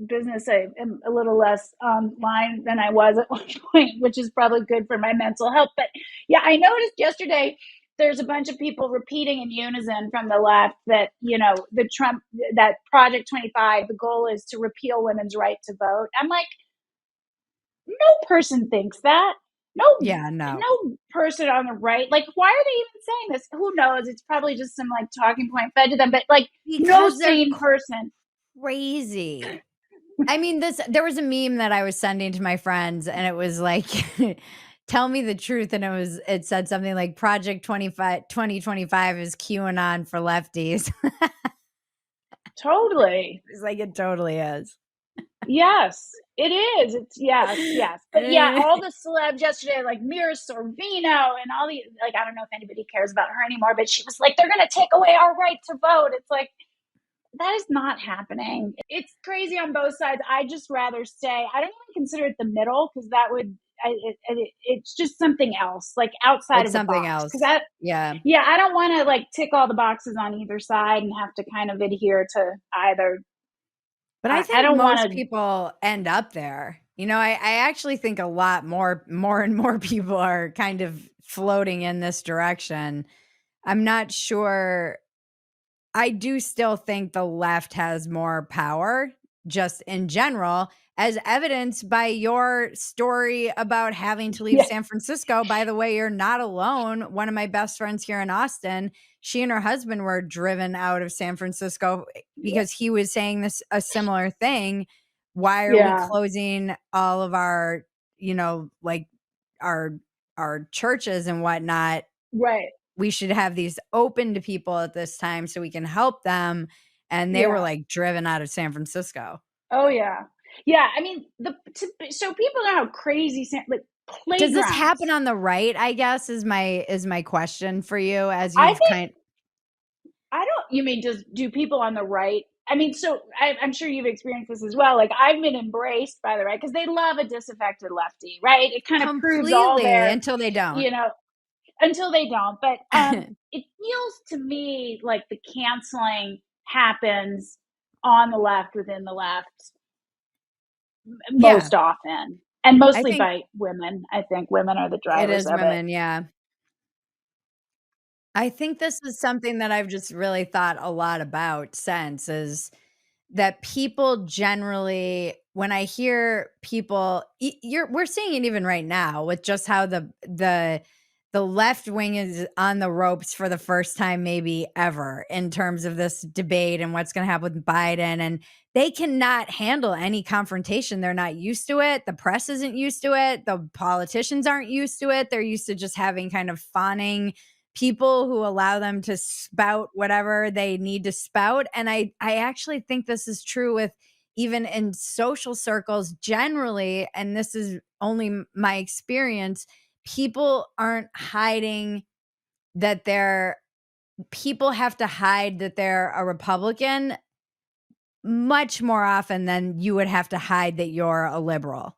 business. I am a little less online than I was at one point, which is probably good for my mental health. But yeah, I noticed yesterday there's a bunch of people repeating in unison from the left that the Trump that Project 25, the goal is to repeal women's right to vote. I'm like, no person thinks that. No, Yeah, no. no person on the right. Like, why are they even saying this? Who knows? It's probably just some like talking point fed to them. But like, no Because they're sane person. crazy. I mean, there was a meme that I was sending to my friends, and it was like, "Tell me the truth," and it said something like, "Project 2025 is QAnon for lefties." Totally. It's like, it totally is. Yes, it is. It's yes, yes. But yeah, Eh, all the celebs yesterday, like Mira Sorvino and all the like, I don't know if anybody cares about her anymore, but she was like, they're gonna take away our right to vote. It's like that is not happening. It's crazy on both sides. I just rather say I don't even consider it the middle because that would it's just something else, like outside it's of the something box. Because else. Yeah. yeah, I don't want to like tick all the boxes on either side and have to kind of adhere to either. But I I think don't want most to. people end up there. I actually think a lot more and more people are kind of floating in this direction. I'm not sure. I do still think the left has more power just in general, as evidenced by your story about having to leave Yeah, San Francisco. By the way, you're not alone. One of my best friends here in Austin, she and her husband were driven out of San Francisco because he was saying a similar thing. Why are we yeah, closing all of our, like our our churches and whatnot? right. We should have these open to people at this time so we can help them, and they were, Yeah. like, driven out of San Francisco. Oh yeah. Yeah. I mean, so people know how crazy like Does this happen playgrounds. on the right, I guess, is my question for you as I you've think kind I don't. You mean just do people on the right? I mean, so I'm sure you've experienced this as well. Like I've been embraced by the right because they love a disaffected lefty, right? It kind of proves all completely their, until they don't. you know, until they don't. But it feels to me like the canceling happens on the left within the left Yeah, most often, and I mostly think by women. I think women are the it drivers is of it. women, yeah. I think this is something that I've just really thought a lot about since is that people generally when I hear people we're seeing it even right now with just how the left wing is on the ropes for the first time maybe ever in terms of this debate and what's going to happen with Biden, and they cannot handle any confrontation. They're not used to it. The press isn't used to it. The politicians aren't used to it. They're used to just having kind of fawning people who allow them to spout whatever they need to spout. And I actually think this is true with even in social circles generally, and this is only my experience. People aren't hiding that they're people have to hide that they're a Republican much more often than you would have to hide that you're a liberal.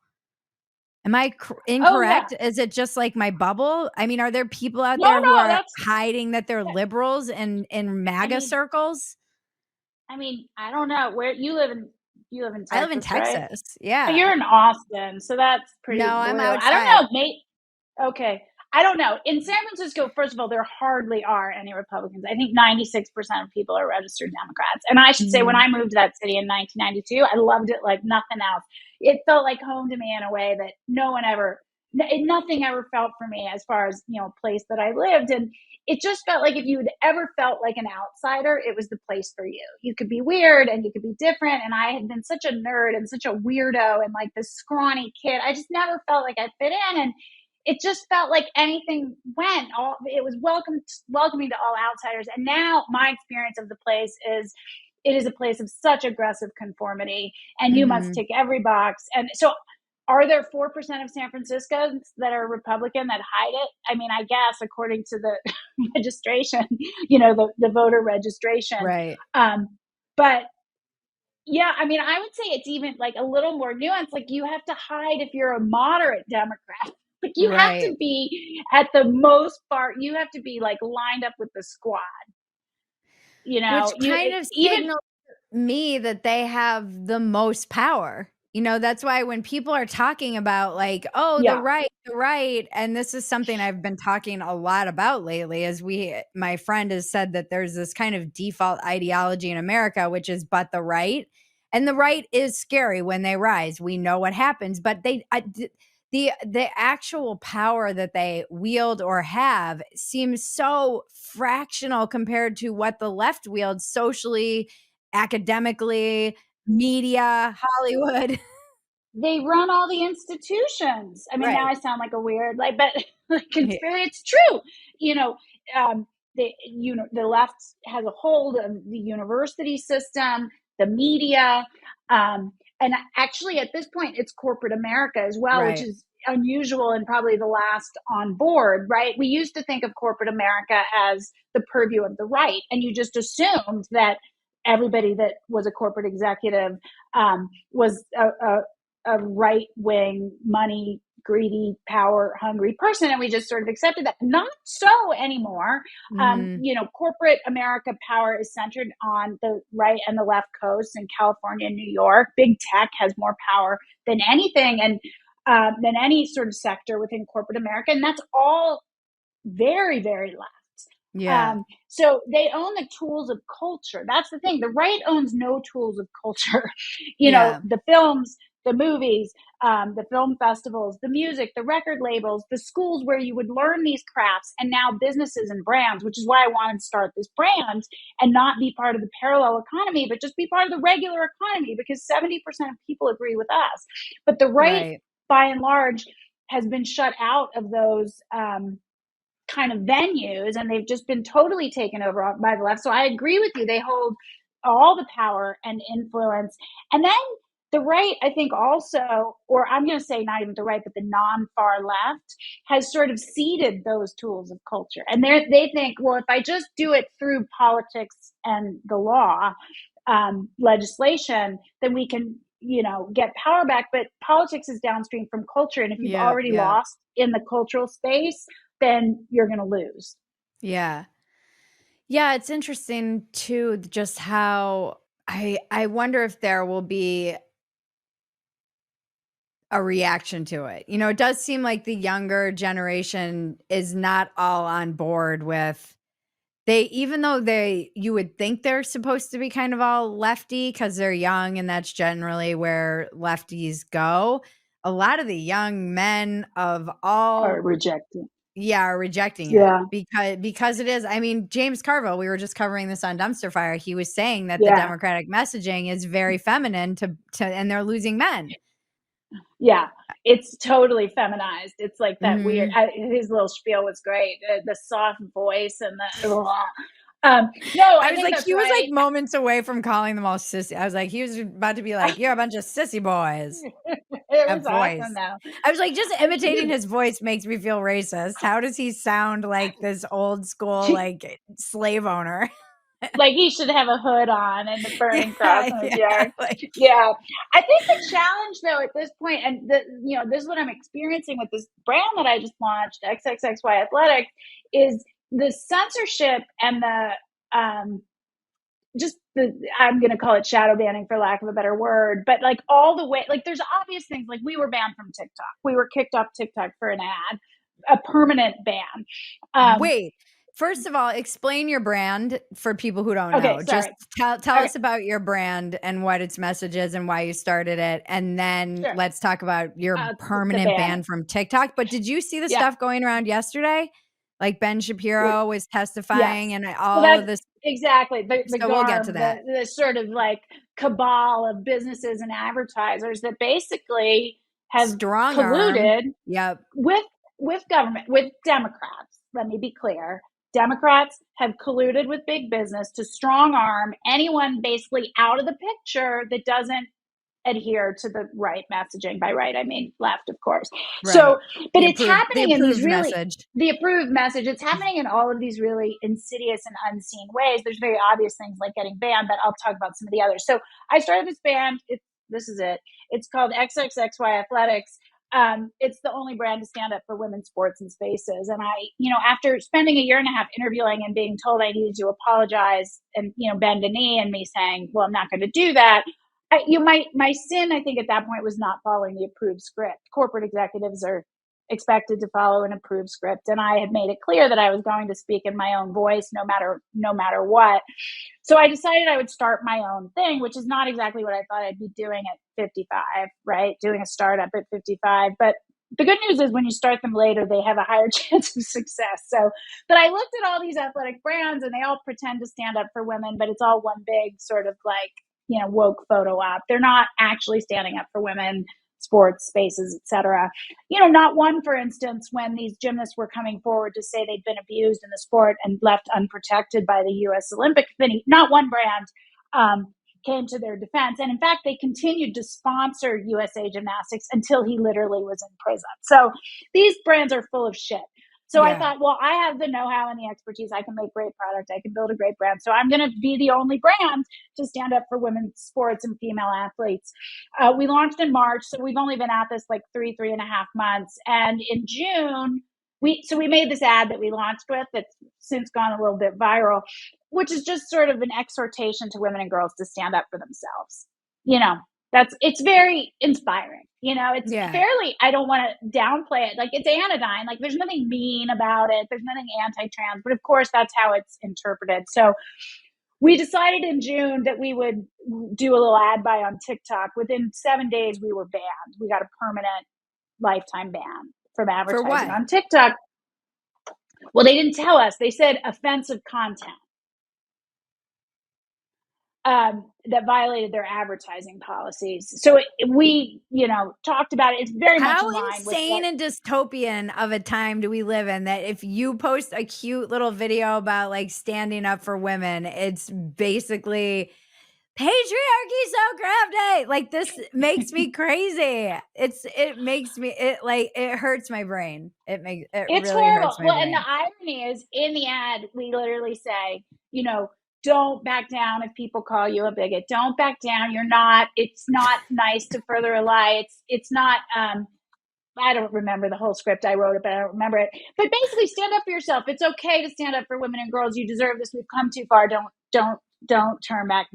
Am I Oh yeah. incorrect? Is it just like my bubble? I mean, are there people out No, there who no, are that's hiding that they're that, liberals in I MAGA mean, circles? I don't know where you live in. You live in I live in Texas, right? Texas. Oh, Yeah. you're in Austin, so that's pretty No, I'm blue. I don't outside. know, mate. Okay. I don't know. In San Francisco, first of all, there hardly are any Republicans. I think 96% of people are registered Democrats. And I should say, when Mhm. I moved to that city in 1992, I loved it like nothing else. It felt like home to me in a way that no one ever, nothing ever felt for me as far as, a place that I lived. And it just felt like if you had ever felt like an outsider, it was the place for you. You could be weird and you could be different. And I had been such a nerd and such a weirdo and like this scrawny kid. I just never felt like I fit in. And it just felt like anything went. It was welcoming to all outsiders. And now my experience of the place is it is a place of such aggressive conformity, and you must Mhm. tick every box. And so, are there 4% of San Franciscans that are Republican that hide it? I mean, I guess according to the registration, the voter registration. Right. Um, but yeah, I mean, I would say it's even like a little more nuanced. Like you have to hide if you're a moderate Democrat. Like you have to Right. be at the most part. You have to be like lined up with the squad. Which kind of Even signals me that they have the most power. That's why when people are talking about like, "Oh, yeah, the right," and this is something I've been talking a lot about lately as my friend has said that there's this kind of default ideology in America, which is but the right. And the right is scary when they rise. We know what happens, but the actual power that they wield or have seems so fractional compared to what the left wields socially, academically, media, Hollywood. they run all the institutions. I mean, now Right. I sound like a weird, like, but like Yeah. conspiracy. It's true. You know, the left has a hold of the university system, the media, um, and actually at this point, it's corporate America as well, which Right. is unusual and probably the last on board. Right? We used to think of corporate America as the purview of the right, and you just assumed that everybody that was a corporate executive was a right wing, money greedy, power hungry person, and we just sort of accepted that. Not so anymore. Mhm. Corporate America power is centered on the right and the left coast in California and New York. Big tech has more power than anything, and than any sort of sector within corporate America, and that's all very, very left. Yeah. So they own the tools of culture. That's the thing. The right owns no tools of culture. Yeah. The films, the movies, the film festivals, the music, the record labels, the schools where you would learn these crafts, and now businesses and brands, which is why I wanted to start this brand and not be part of the parallel economy, but just be part of the regular economy because 70% of people agree with us. But the right, Right. by and large, has been shut out of those kind of venues, and they've just been totally taken over by the left. So I agree with you. They hold all the power and influence. And then the right, I think also, or I'm going to say not even the right, but the non far left has sort of ceded those tools of culture. And they think, well, if I just do it through politics and the law, legislation, then we can get power back. But politics is downstream from culture, and if you've Yep. already Yep. lost in the cultural space, then you're going to lose. Yeah. Yeah, it's interesting too, just how I wonder if there will be a reaction to it. It does seem like the younger generation is not all on board with even though you would think they're supposed to be kind of all lefty because they're young and that's generally where lefties go. A lot of the young men of Or all, rejected. yeah, are rejecting it Yeah. because it is. I mean, James Carville, we were just covering this on Dumpster Fire. He was saying that the Yeah. Democratic messaging is very feminine and they're losing men. Yeah. It's totally feminized. It's like that weird. Mhm. His little spiel was great. The soft voice and the. No, I I was think like, that's he was, right. like, moments away from calling them all sissy. I was like, he was about to be like, "You're a bunch of sissy boys." It That was awesome, voice. though. I was like, just imitating He, his voice makes me feel racist. How does he sound like this old school, like, slave owner? Like he should have a hood on and the burning cross Yeah, in his yeah, yard. like Yeah. I think the challenge though at this point, and this is what I'm experiencing with this brand that I just launched, XXXY Athletics, is the censorship and the just the I'm gonna call it shadow banning for lack of a better word, but like all the way like there's obvious things like we were banned from TikTok. We were kicked off TikTok for an ad, a permanent ban. wait, first of all, explain your brand for people who don't Okay, know. Just sorry. tell Okay, us about your brand and what its message is and why you started it, and then sure. let's talk about your The permanent ban. ban from TikTok. But did you see the Yeah. stuff going around yesterday? Like Ben Shapiro was testifying Yes. and So all that of this, exactly the so we'll get to garm, that. the sort of like cabal of businesses and advertisers that basically have Strong arm. colluded Yep. with government, with Democrats. Let me be clear. Democrats have colluded with big business to strong arm anyone basically out of the picture that doesn't adhere to the right messaging. By right, I mean left, of course. Right. So, but it's The happening in these approved really, message. the approved message, it's happening in all of these really insidious and unseen ways. There's very obvious things like getting banned, but I'll talk about some of the others. So I started this band. This is it. It's called XXXY Athletics. It's the only brand to stand up for women's sports and spaces. And I, after spending a year and a half interviewing and being told I needed to apologize and, bend a knee, and me saying, well, I'm not going to do that. My sin, I think, at that point was not following the approved script. Corporate executives are expected to follow an approved script, and I had made it clear that I was going to speak in my own voice, no matter what. So I decided I would start my own thing, which is not exactly what I thought I'd be doing at 55, right? Doing a startup at 55, but the good news is when you start them later, they have a higher chance of success. So, but I looked at all these athletic brands and they all pretend to stand up for women, but it's all one big sort of like, woke photo op. They're not actually standing up for women, sports spaces, etc. Not one, for instance, when these gymnasts were coming forward to say they'd been abused in the sport and left unprotected by the U.S. Olympic Committee, not one brand came to their defense. And in fact, they continued to sponsor USA Gymnastics until he literally was in prison. So these brands are full of shit. So I Yeah. thought, well, I have the know-how and the expertise. I can make great product. I can build a great brand. So I'm going to be the only brand to stand up for women's sports and female athletes. We launched in March, so we've only been at this like 3.5 months. And in June, we made this ad that we launched with that's since gone a little bit viral, which is just sort of an exhortation to women and girls to stand up for themselves. It's very inspiring. It's Yeah. fairly, I don't want to downplay it. Like it's anodyne. Like there's nothing mean about it. There's nothing anti-trans, but of course that's how it's interpreted. So we decided in June that we would do a little ad buy on TikTok. Within 7 days, we were banned. We got a permanent lifetime ban from For advertising what? on TikTok. Well, they didn't tell us. They said offensive content. That violated their advertising policies. So we, talked about it. It's very much How in line with insane what. and dystopian of a time do we live in that if you post a cute little video about like standing up for women, it's basically patriarchy so crafty. Like this makes me crazy. It makes me it hurts my brain. It It's really horrible. hurts my Well, and the brain. irony is in the ad, we literally say, don't back down if people call you a bigot. Don't back down. It's not nice to further a lie. It's not, I don't remember the whole script. I wrote it, but I don't remember it. But basically stand up for yourself. It's okay to stand up for women and girls. You deserve this. We've come too far. Don't turn back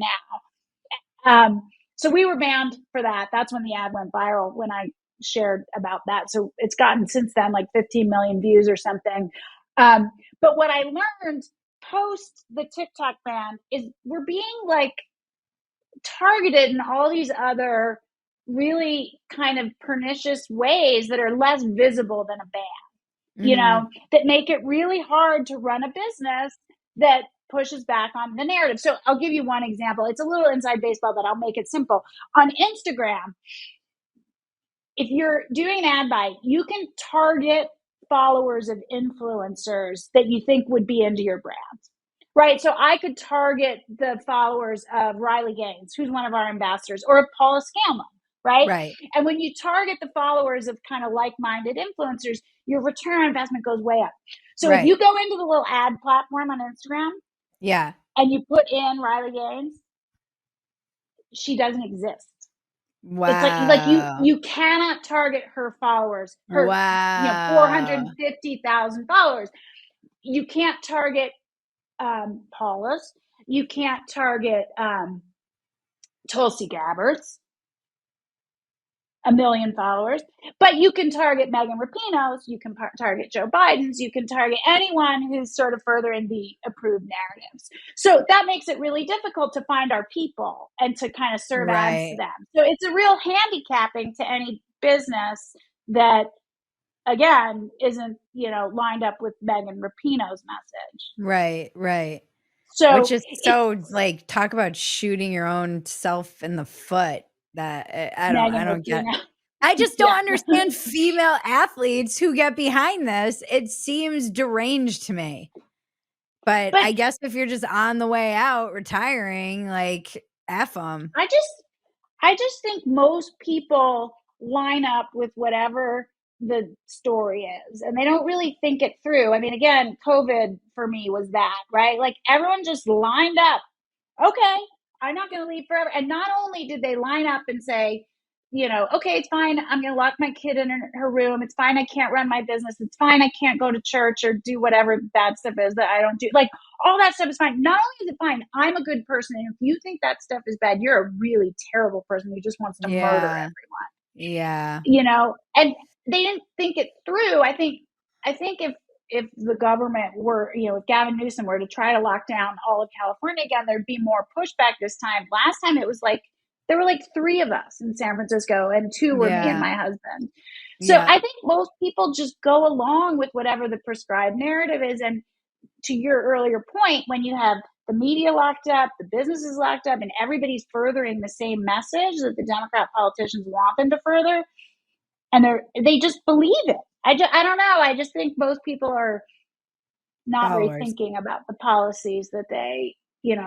now. So we were banned for that. That's when the ad went viral, when I shared about that. So it's gotten since then like 15 million views or something. But what I learned post the TikTok ban is we're being like targeted in all these other really kind of pernicious ways that are less visible than a ban, Mhm. that make it really hard to run a business that pushes back on the narrative. So I'll give you one example. It's a little inside baseball, but I'll make it simple. On Instagram, if you're doing an ad buy, you can target followers of influencers that you think would be into your brand. Right. So I could target the followers of Riley Gaines, who's one of our ambassadors, or of Paula Scanlon. Right. Right. And when you target the followers of kind of like minded influencers, your return on investment goes way up. So if you Right. go into the little ad platform on Instagram, Yeah. and you put in Riley Gaines, she doesn't exist. It's like Wow. you cannot target her followers, her Wow. 450,000 followers. You can't target Paula's. You can't target Tulsi Gabbard's, 1 million followers, but you can target Megan Rapinoe's, you can target Joe Biden's, you can target anyone who's sort of furthering the approved narratives. So that makes it really difficult to find our people and to kind of serve ads to Right. them. So it's a real handicapping to any business that, again, isn't, lined up with Megan Rapinoe's message. Right, right. Which So is it's so, like, talk about shooting your own self in the foot. That I Megan don't get. Rapinoe. I just don't Yeah. understand female athletes who get behind this. It seems deranged to me. But But I guess if you're just on the way out retiring, like, F 'em. I just I just think most people line up with whatever the story is, and they don't really think it through. I mean, again, COVID for me was that, right? Like everyone just lined up. Okay, I'm not going to leave forever. And not only did they line up and say, okay, it's fine. I'm going to lock my kid in her room. It's fine. I can't run my business. It's fine. I can't go to church or do whatever bad stuff is that I don't do. Like all that stuff is fine. Not only is it fine, I'm a good person. And if you think that stuff is bad, you're a really terrible person who just wants to murder Yeah. everyone, Yeah. and they didn't think it through. I think if the government were, if Gavin Newsom were to try to lock down all of California again, there'd be more pushback this time. Last time it was like there were like 3 of us in San Francisco and 2 were me and Yeah. my husband. So Yeah. I think most people just go along with whatever the prescribed narrative is. And to your earlier point, when you have the media locked up, the businesses locked up, and everybody's furthering the same message that the Democrat politicians want them to further, and they just believe it. I don't know. I just think most people are not really Followers. thinking about the policies that they,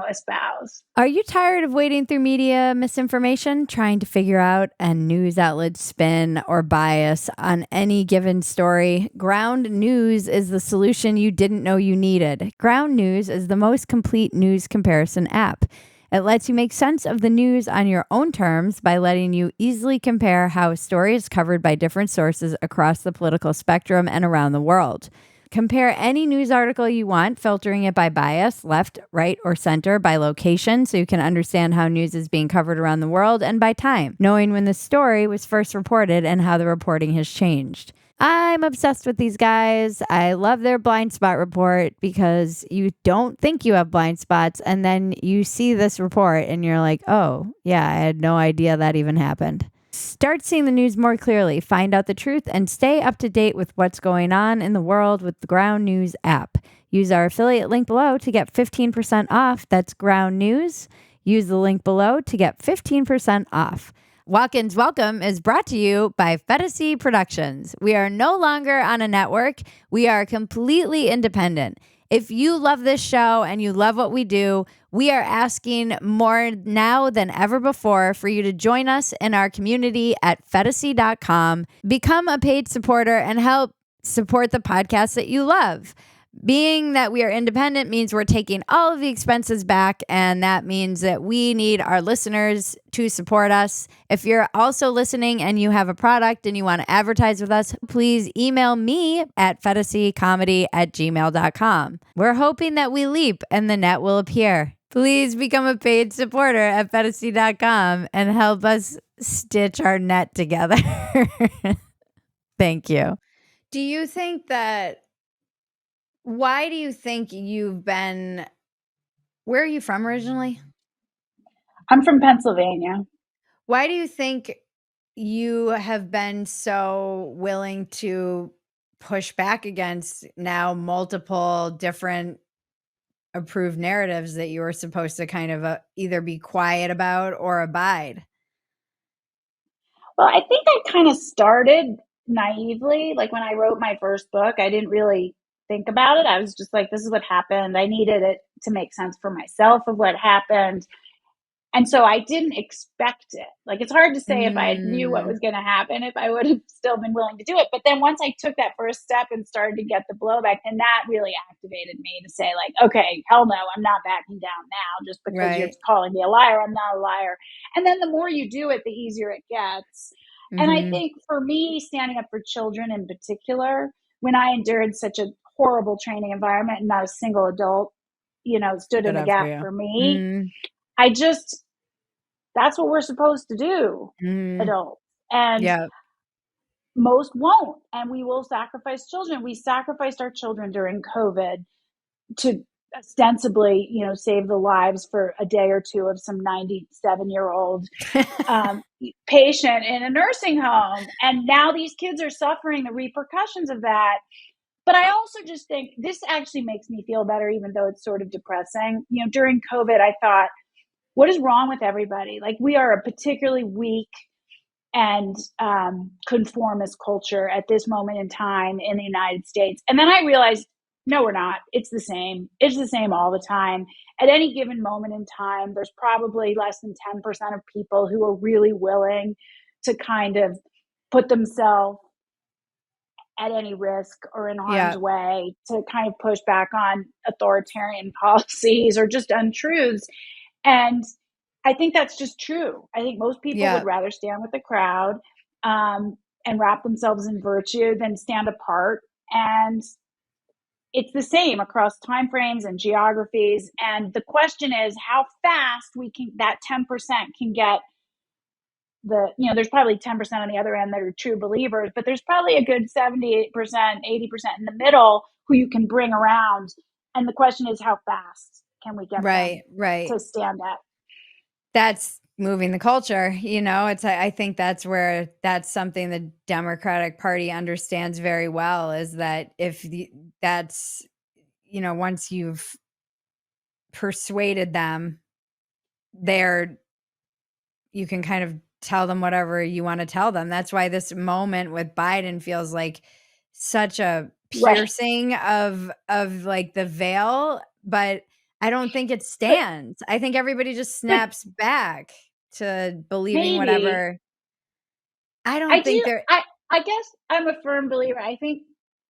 espouse. Are you tired of wading through media misinformation, trying to figure out a news outlet's spin or bias on any given story? Ground News is the solution you didn't know you needed. Ground News is the most complete news comparison app. It lets you make sense of the news on your own terms by letting you easily compare how a story is covered by different sources across the political spectrum and around the world. Compare any news article you want, filtering it by bias, left, right, or center, by location, so you can understand how news is being covered around the world, and by time, knowing when the story was first reported and how the reporting has changed. I'm obsessed with these guys. I love their blind spot report because you don't think you have blind spots, and then you see this report and you're like, oh, yeah, I had no idea that even happened. Start seeing the news more clearly, find out the truth, and stay up to date with what's going on in the world with the Ground News app. Use our affiliate link below to get 15% off. That's Ground News. Use the link below to get 15% off. Walk-ins Welcome is brought to you by Phetasy Productions. We are no longer on a network. We are completely independent. If you love this show and you love what we do, we are asking more now than ever before for you to join us in our community at Phetasy.com. Become a paid supporter and help support the podcast that you love. Being that we are independent means we're taking all of the expenses back, and that means that we need our listeners to support us. If you're also listening and you have a product and you want to advertise with us, please email me at fantasycomedy@gmail.com. We're hoping that we leap and the net will appear. Please become a paid supporter at fantasy.com and help us stitch our net together. Thank you. Do you think that Why do you think where are you from originally? I'm from Pennsylvania. Why do you think you have been so willing to push back against now multiple different approved narratives that you were supposed to kind of either be quiet about or abide? Well, I think I kind of started naively. Like when I wrote my first book, I didn't really think about it. I was just like, this is what happened. I needed it to make sense for myself of what happened. And so I didn't expect it. Like, it's hard to say if I knew what Mm, was going to happen, if I would have still been willing to do it. But then once I took that first step and started to get the blowback, then that really activated me to say, like, okay, hell no, I'm not backing down now just because you're right. calling me a liar. I'm not a liar. And then the more you do it, the easier it gets. And I Mhm. think for me, standing up for children in particular, when I endured such a horrible training environment and not a single adult, stood in Stood the up for gap you. for me, Mm, I just, that's what we're supposed to do, mm. adults. And Yep. most won't. And we will sacrifice children. We sacrificed our children during COVID to ostensibly, save the lives for a day or two of some 97-year-old patient in a nursing home. And now these kids are suffering the repercussions of that. But I also just think this actually makes me feel better, even though it's sort of depressing. During COVID, I thought, what is wrong with everybody? Like, we are a particularly weak and conformist culture at this moment in time in the United States. And then I realized, no, we're not. It's the same. It's the same all the time. At any given moment in time, there's probably less than 10% of people who are really willing to kind of put themselves at any risk or in harm's Yep. way to kind of push back on authoritarian policies or just untruths. And I think that's just true. I think most people would Yep. rather stand with the crowd and wrap themselves in virtue than stand apart. And it's the same across time frames and geographies. And the question is how fast we can, that 10% can get there's probably 10% on the other end that are true believers, but there's probably a good 78%, 80% in the middle who you can bring around. And the question is, how fast can we get them Right, right. to stand up? That's moving the culture, I think that's something the Democratic Party understands very well is that if the that's once you've persuaded them, they're you can kind of tell them whatever you wanna tell them. That's why this moment with Biden feels like such a Right. piercing of, like, the veil, but I don't think it But stands. I think everybody just but snaps back to believing maybe whatever. I I don't think do. they're I guess I'm a firm believer. I think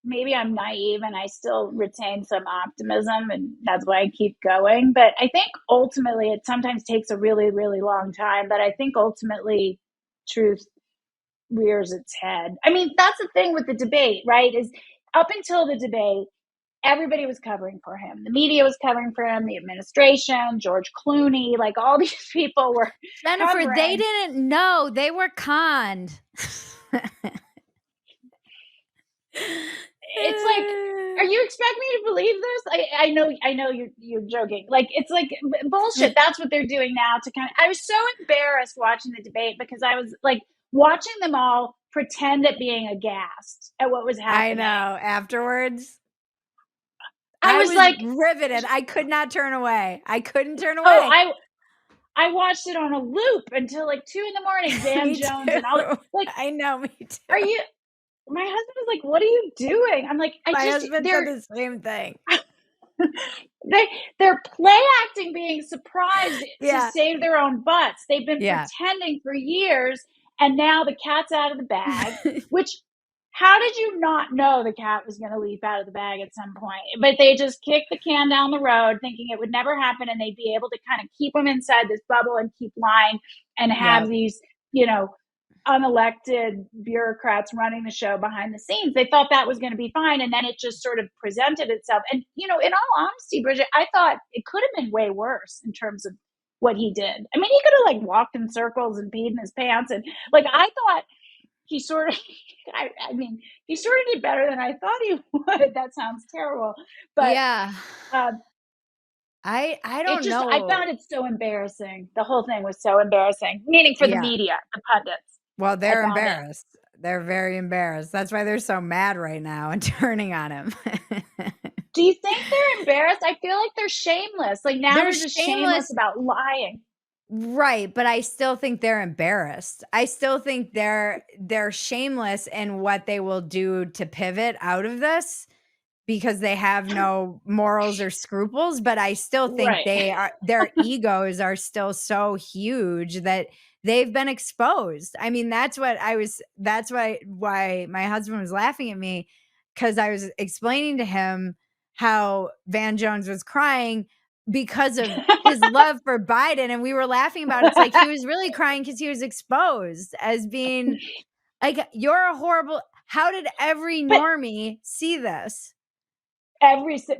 maybe I'm naive and I still retain some optimism, and that's why I keep going. But I think ultimately it sometimes takes a really, really long time. But I think ultimately truth rears its head. I mean, that's the thing with the debate, right? Is up until the debate, everybody was covering for him. The media was covering for him, the administration, George Clooney, like all these people were Jennifer, they covering. didn't know, they were conned. It's like, are you expect me to believe this? I know you're joking. Like, it's like bullshit. That's what they're doing now to kind of. I was so embarrassed watching the debate because I was like watching them all pretend at being aghast at what was I happening. know, afterwards, I I was was like, riveted, I could not turn away. I couldn't turn oh, away. I watched it on a loop until like 2 in the morning. Van Me Jones and all that. too. Like, I know, me are too. you? My husband was like, "What are you doing?" I'm like, "I My just husband said they're the same thing. they they're play acting being surprised to Yeah, save their own butts. They've been yeah. pretending for years, and now the cat's out of the bag. Which, how did you not know the cat was going to leap out of the bag at some point? But they just kicked the can down the road, thinking it would never happen, and they'd be able to kind of keep them inside this bubble and keep lying and have Yep, these, you know, unelected bureaucrats running the show behind the scenes. They thought that was going to be fine. And then it just sort of presented itself. And, in all honesty, Bridget, I thought it could have been way worse in terms of what he did. I mean, he could have like walked in circles and peed in his pants. And like, I thought he sort of, I mean, he sort of did better than I thought he would. That sounds terrible. But yeah. uh, I don't I know. found it so embarrassing. The whole thing was so embarrassing, meaning for the Yeah, media, the pundits. well, I they're found it. embarrassed. They're very embarrassed. That's why they're so mad right now and turning on him. Do you think they're embarrassed? I feel like they're shameless. Like, now They're they're just shameless shameless. about lying. Right, but I still think they're embarrassed. I still think they're shameless in what they will do to pivot out of this, because they have no morals or scruples, but I still think Right. their egos are still so huge that they've been exposed. I mean, that's why my husband was laughing at me, because I was explaining to him how Van Jones was crying because of his love for Biden, and we were laughing about it. It's like he was really crying because he was exposed as being like, you're a horrible. How did every But normie see this?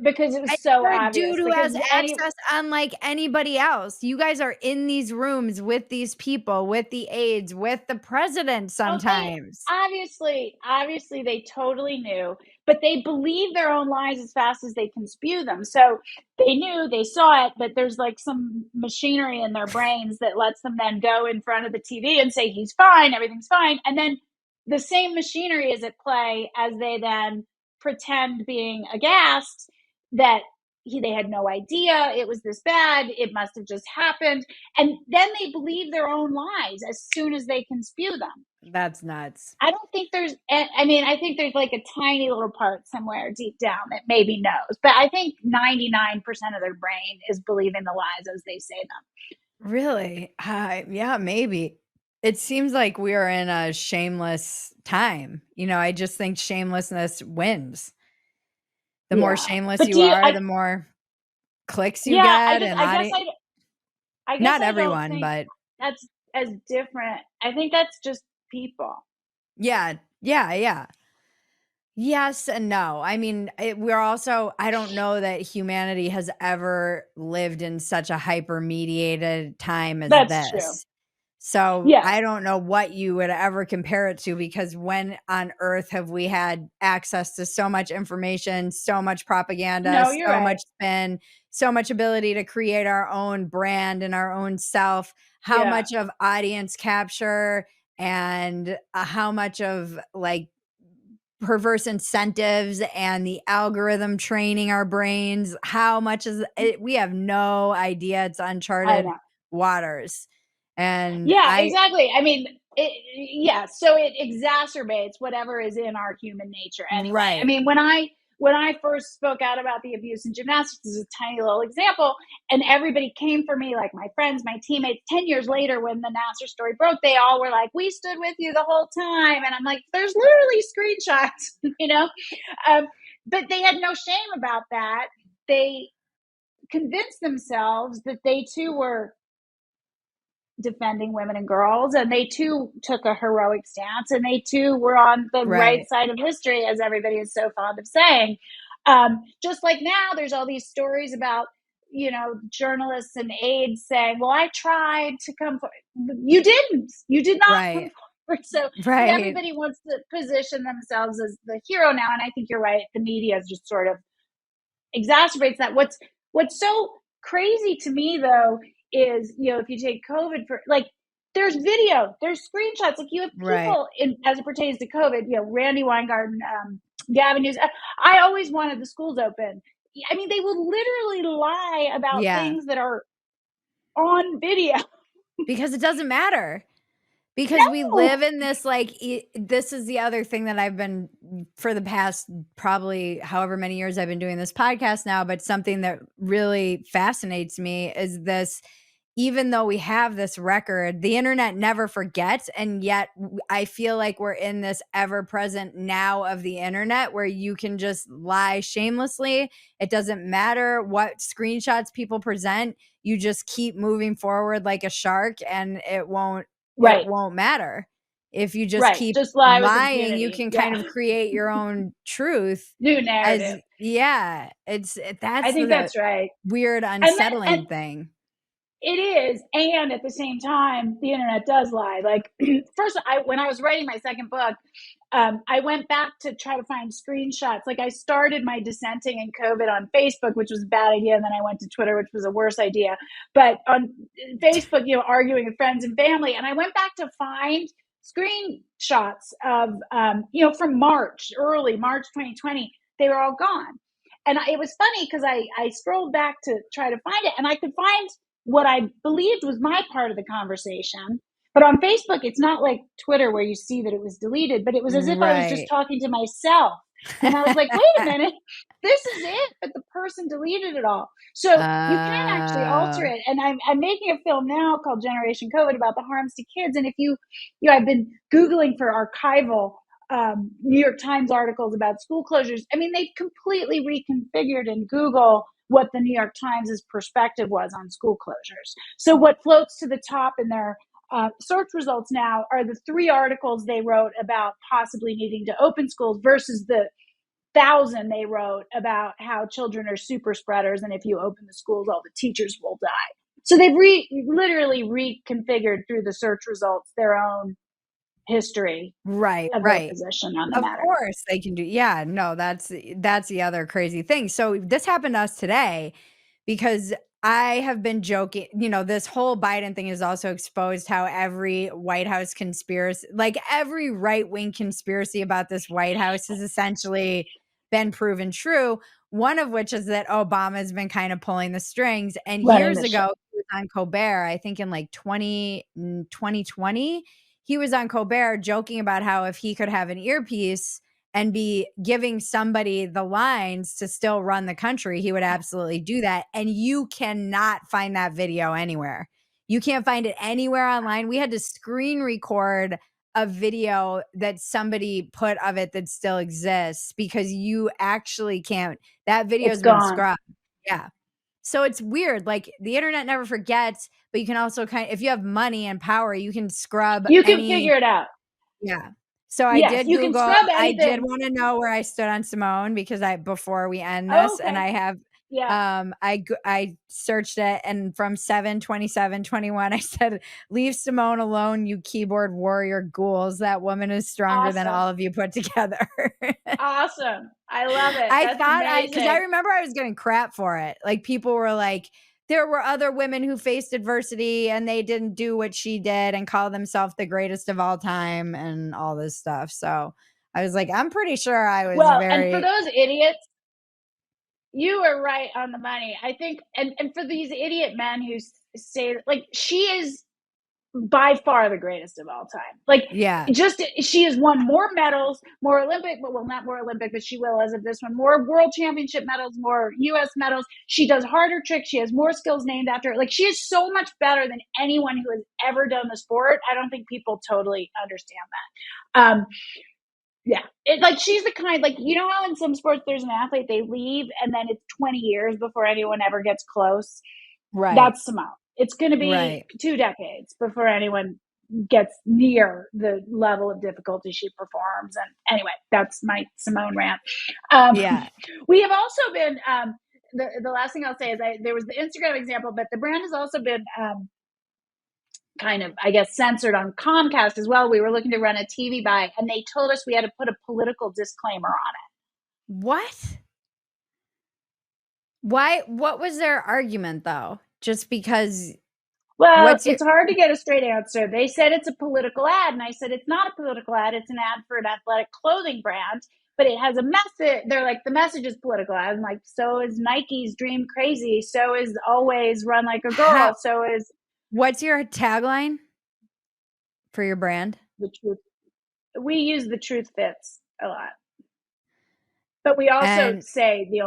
because it And was so you're a dude obvious, who because has any access unlike anybody else. You guys are in these rooms with these people, with the aides, with the president oh, they sometimes. obviously they totally knew, but they believe their own lies as fast as they can spew them. So they knew, they saw it, but there's like some machinery in their brains that lets them then go in front of the TV and say he's fine, everything's fine, and then the same machinery is at play as they then pretend, being aghast, that they had no idea it was this bad, it must have just happened, and then they believe their own lies as soon as they can spew them. That's nuts. I don't think there's, I mean, I think there's like a tiny little part somewhere deep down that maybe knows, but I think 99% of their brain is believing the lies as they say them. Really? Yeah, maybe. It seems like we are in a shameless time. I just think shamelessness wins. The more Yeah. shameless But you are, the more clicks you yeah, get and I guess not I don't everyone, think but that's as different. I think that's just people. yeah, yeah, yeah. Yes and no. I mean, I don't know that humanity has ever lived in such a hyper mediated time as That's true. this. So Yeah. I don't know what you would ever compare it to, because when on earth have we had access to so much information, so much propaganda, No, you're so right. much spin, so much ability to create our own brand and our own self, how Yeah. much of audience capture and how much of like perverse incentives and the algorithm training our brains, how much is it, we have no idea. It's I uncharted know. waters. And Yeah, I exactly. I mean, yeah, so it exacerbates whatever is in our human nature anyway. I right. mean, when I first spoke out about the abuse in gymnastics, this is a tiny little example, and everybody came for me, like my friends, my teammates. 10 years later, when the Nasser story broke, they all were like, "We stood with you the whole time," and I'm like, "There's literally screenshots," you know. Um, but they had no shame about that. They convinced themselves that they too were defending women and girls, and they too took a heroic stance, and they too were on the right Right. side of history, as everybody is so fond of saying. Just like now there's all these stories about, journalists and aides saying, well, I tried to come forward. You did not come Right. forward. So Right. everybody wants to position themselves as the hero now, and I think you're right, the media just sort of exacerbates that. What's so crazy to me though is, if you take COVID, for like, there's video, there's screenshots, like you have Right. people in, as it pertains to COVID, Randy Weingarten, Gavin News. I always wanted the schools open. I mean, they will literally lie about Yeah. things that are on video. Because it doesn't matter. Because we No. live in this, like, this is the other thing that I've been for the past probably however many years I've been doing this podcast now, but something that really fascinates me is this. Even though we have this record, the internet never forgets, and yet I feel like we're in this ever-present now of the internet where you can just lie shamelessly. It doesn't matter what screenshots people present, you just keep moving forward like a shark, and it Right, won't matter. If you just right, keep just lie with lying, you impunity. can kind Yeah. of create your own truth New as narrative. yeah, I that's think the that's right. weird, And unsettling thing. it is, and at the same time, the internet does lie. Like, first, when I was writing my second book, I went back to try to find screenshots. Like, I started my dissenting in COVID on Facebook, which was a bad idea, and then I went to Twitter, which was a worse idea. But on Facebook, arguing with friends and family, and I went back to find screenshots of, from early March 2020. They were all gone. And it was funny because I scrolled back to try to find it, and I could find what I believed was my part of the conversation. But on Facebook, it's not like Twitter where you see that it was deleted, but it was as if I was just Right. talking to myself. And I was like, wait a minute, this is it, but the person deleted it all. So you can actually alter Oh, it. And I'm making a film now called Generation COVID about the harms to kids. And if I've been Googling for archival New York Times articles about school closures. I mean, they've completely reconfigured in Google what the New York Times' perspective was on school closures. So what floats to the top in their search results now are the 3 articles they wrote about possibly needing to open schools versus the 1,000 they wrote about how children are super spreaders, and if you open the schools, all the teachers will die. So they've literally reconfigured through the search results their own history right, of their right. position on the Of matter. course they can do, yeah, no, that's the other crazy thing. So this happened to us today because I have been joking, this whole Biden thing has also exposed how every White House conspiracy, like every right-wing conspiracy about this White House has essentially been proven true. One of which is that Obama's been kind of pulling the strings. And Running years the show. ago, he was on Colbert, I think in like 2020, he was on Colbert joking about how if he could have an earpiece and be giving somebody the lines to still run the country, he would absolutely do that. And you cannot find that video anywhere. You can't find it anywhere online. We had to screen record a video that somebody put of it that still exists because you actually can't. That video It's has been gone. scrubbed. Yeah. So it's weird. Like the internet never forgets, but you can also if you have money and power, you can scrub You can any. figure it out. Yeah. So I Yes, did you can Google, scrub I did anything. wanna know where I stood on Simone because before we end Oh, this, and okay. I have, Yeah. I searched it, and from 7/27/21, I said, "Leave Simone alone, you keyboard warrior ghouls. That woman is stronger than Awesome. all of you put together." Awesome. I love it. I That's thought because I amazing. remember I was getting crap for it. Like, people were like, there were other women who faced adversity and they didn't do what she did and call themselves the greatest of all time and all this stuff. So I was like, I'm pretty sure I was Well, and for very, those idiots, you are right on the money. I think, and for these idiot men who say, like, she is by far the greatest of all time. Like, yeah, just she has won more medals, more Olympic, well, not more Olympic, but she will as of this one, more world championship medals, more US medals. She does harder tricks. She has more skills named after her. Like, she is so much better than anyone who has ever done the sport. I don't think people totally understand that. Yeah, like she's the kind, like, how in some sports there's an athlete, they leave and then it's 20 years before anyone ever gets close. right, That's Simone. It's going to be right. 2 decades before anyone gets near the level of difficulty she performs. And anyway, that's my Simone rant. Um, Yeah. we have also been, the last thing I'll say is there was the Instagram example, but the brand has also been kind of, I guess, censored on Comcast as well. We were looking to run a TV buy, and they told us we had to put a political disclaimer on it. What? Why? What was their argument though? Just because, Well, what's your, it's hard to get a straight answer. They said it's a political ad, and I said it's not a political ad. It's an ad for an athletic clothing brand, but it has a message. They're like, the message is political. I'm like, so is Nike's Dream Crazy. So is Always Run Like a how, Girl. So is what's your tagline for your brand? the truth. We use the truth fits a lot, but we also And say the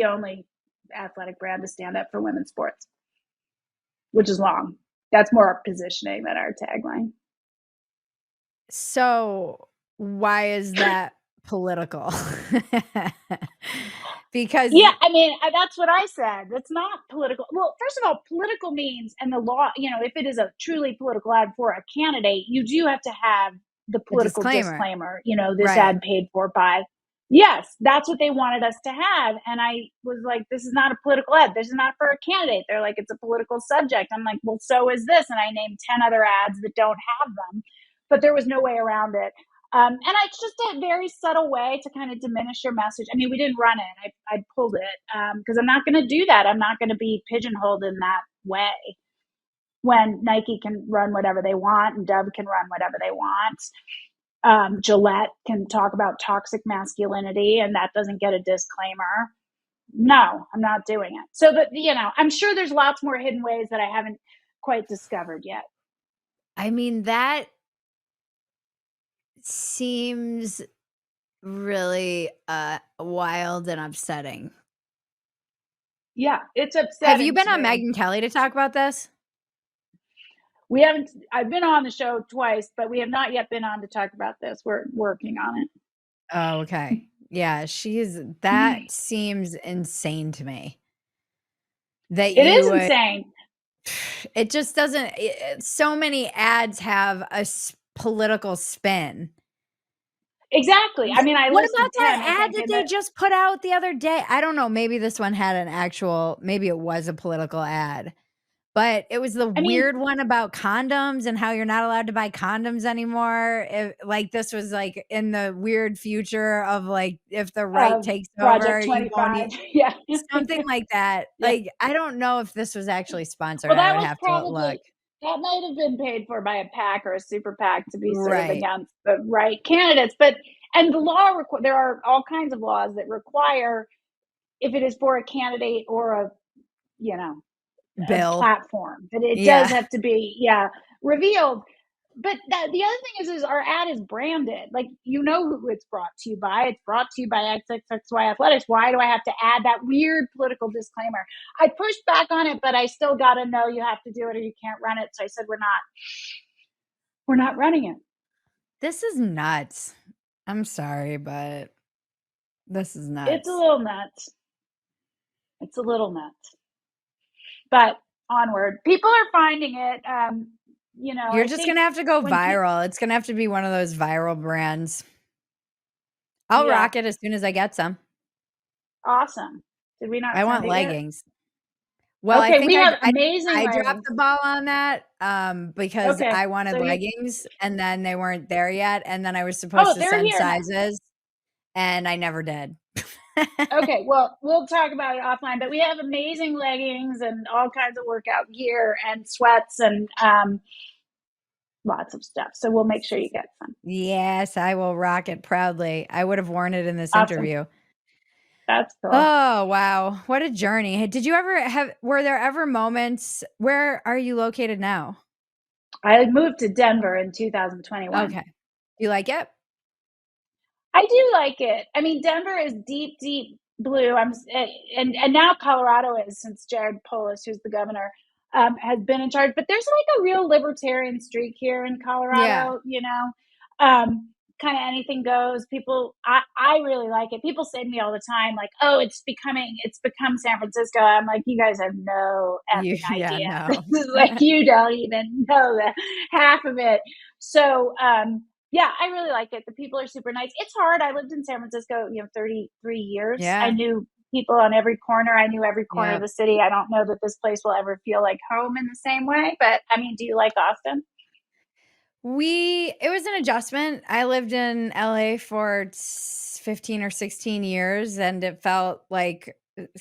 only athletic brand to stand up for women's sports, which is long. That's more our positioning than our tagline. so why is that political? Because Yeah, I mean, that's what I said. That's not political. Well, first of all, political means, and the law, if it is a truly political ad for a candidate, you do have to have the a political disclaimer, disclaimer, this right? ad paid for by. Yes, that's what they wanted us to have. And I was like, this is not a political ad. This is not for a candidate. They're like, it's a political subject. I'm like, well, so is this. And I named 10 other ads that don't have them, but there was no way around it. And it's just a very subtle way to kind of diminish your message. I mean, we didn't run it. I pulled it because I'm not going to do that. I'm not going to be pigeonholed in that way when Nike can run whatever they want and Dove can run whatever they want. Gillette can talk about toxic masculinity and that doesn't get a disclaimer. No, I'm not doing it. So that, I'm sure there's lots more hidden ways that I haven't quite discovered yet. I mean, that seems really, wild and upsetting. Yeah, it's Have you upsetting been to on me. Megyn Kelly to talk about this? We haven't I've been on the show twice, but we have not yet been on to talk about this. We're working on it. Oh, okay. Yeah, she's that seems insane to me that It you is would insane. it just doesn't so many ads have a political spin. Exactly. I mean, I What listed about 10, I that ad think, that and they that just put out the other day? I don't know, maybe this one had an actual maybe it was a political ad, but it was the I mean, weird one about condoms and how you're not allowed to buy condoms anymore. Like, this was, like, in the weird future of, like, if the right takes over, Project you won't 25. Yeah. something like that. Yeah. Like, I don't know if this was actually sponsored, Well, I that would was have to look. probably that might have been paid for by a PAC or a super PAC to be sort of Right. against the right candidates. But and the law there are all kinds of laws that require if it is for a candidate or you know a Bill. platform that it does Yeah. have to be revealed. But the other thing is our ad is branded. Like, you know who it's brought to you by. It's brought to you by XXXY Athletics. Why do I have to add that weird political disclaimer? I pushed back on it, but I still got to know you have to do it or you can't run it. So I said we're not running it. This is nuts. I'm sorry, but this is It's a nuts. little nuts. It's a little nuts. But onward, people are finding it. You're I just think gonna have to go when people, viral. It's gonna have to be one of those viral brands. I'll yeah, rock it as soon as I get some. awesome. Did we not I send want it yet? leggings. Well, I Okay, think we I have I amazing I dropped leggings. the ball on that, because Okay, I so wanted you, leggings, and then they weren't there yet, and then I was supposed oh, to they're send here now. sizes, and I never did. Okay, well, we'll talk about it offline, but we have amazing leggings and all kinds of workout gear and sweats and lots of stuff. So we'll make sure you get some. Yes, I will rock it proudly. I would have worn it in this Awesome. interview. That's cool. Oh, wow. What a journey. Hey, did you ever have were there ever moments where are you located now? I moved to Denver in 2021. Okay. You like it? I do like it. I mean, Denver is deep, deep blue. And now Colorado is, since Jared Polis, who's the governor, has been in charge. But there's like a real libertarian streak here in Yeah. Colorado. Kind of anything goes. I really like it. People say to me all the time, like, "Oh, it's become San Francisco." I'm like, you guys have no You effing yeah, idea. no. This is like you don't even know the half of it. So, yeah, I really like it. The people are super nice. It's hard. I lived in San Francisco, 33 years. I Yeah. knew people on every corner. I knew every corner of Yep. the city. I don't know that this place will ever feel like home in the same way, but I mean, do you like Austin? We it was an adjustment. I lived in LA for 15 or 16 years, and it felt like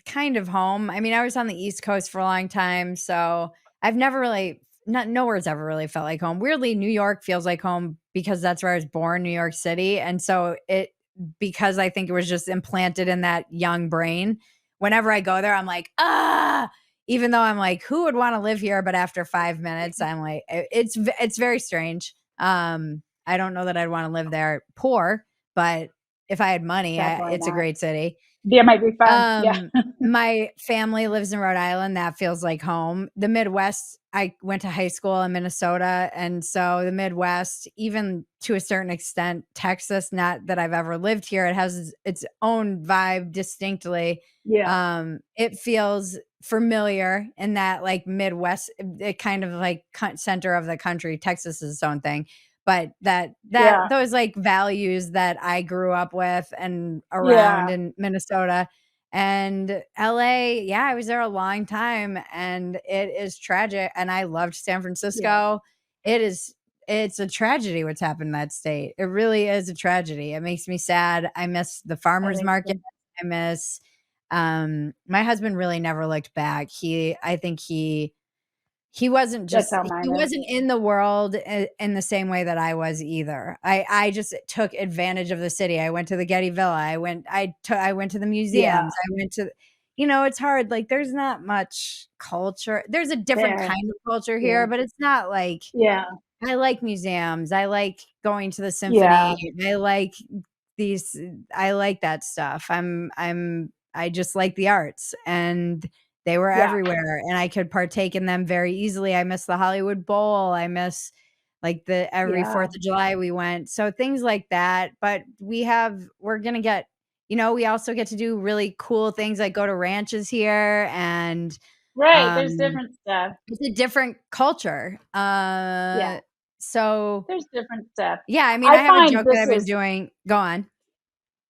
kind of home. I mean, I was on the East Coast for a long time, so I've never really not nowhere's ever really felt like home. Weirdly, New York feels like home because that's where I was born, New York City, and so it because I think it was just implanted in that young brain. Whenever I go there, I'm like, "Ah!" Even though I'm like, "Who would wanna live here?" But after 5 minutes, I'm like it's very strange. I don't know that I'd wanna live there poor, but if I had money, Definitely it's a not. great city. Yeah, it might be fun. Yeah. Um, my family lives in Rhode Island, that feels like home. The Midwest, I went to high school in Minnesota, and so the Midwest, even to a certain extent, Texas, not that I've ever lived here, it has its own vibe distinctly. Yeah. It feels familiar in that, like, Midwest, it kind of, like, center of the country. Texas is its own thing, but that Yeah. those, like, values that I grew up with and around Yeah. in Minnesota and LA, yeah, I was there a long time and it is tragic. And I loved San Yeah. Francisco. It is, it's a tragedy what's happened in that state. It really is a tragedy. It makes me sad. I miss the I farmers think market. so. I miss, my husband really never looked back. I think That's how mine he is. wasn't in the world in the same way that I was either. I just took advantage of the city. I went to the Getty Villa. I went to the Yeah. museums. I went to it's hard. Like, there's not much culture. There's a different There. kind of culture Yeah. here, but it's not like Yeah. I like museums. I like going to the Yeah. symphony. I like these I like that stuff. I just like the arts, and they were Yeah. everywhere, and I could partake in them very easily. I miss the Hollywood Bowl. I miss, like, the every Yeah. 4th of July we went. So things like that, but we're gonna get we also get to do really cool things, like go to ranches here, and, Right. There's um, different stuff. it's a different culture. Yeah. So There's different stuff. yeah, I mean, I I have a find joke that this I've been is doing. Go on.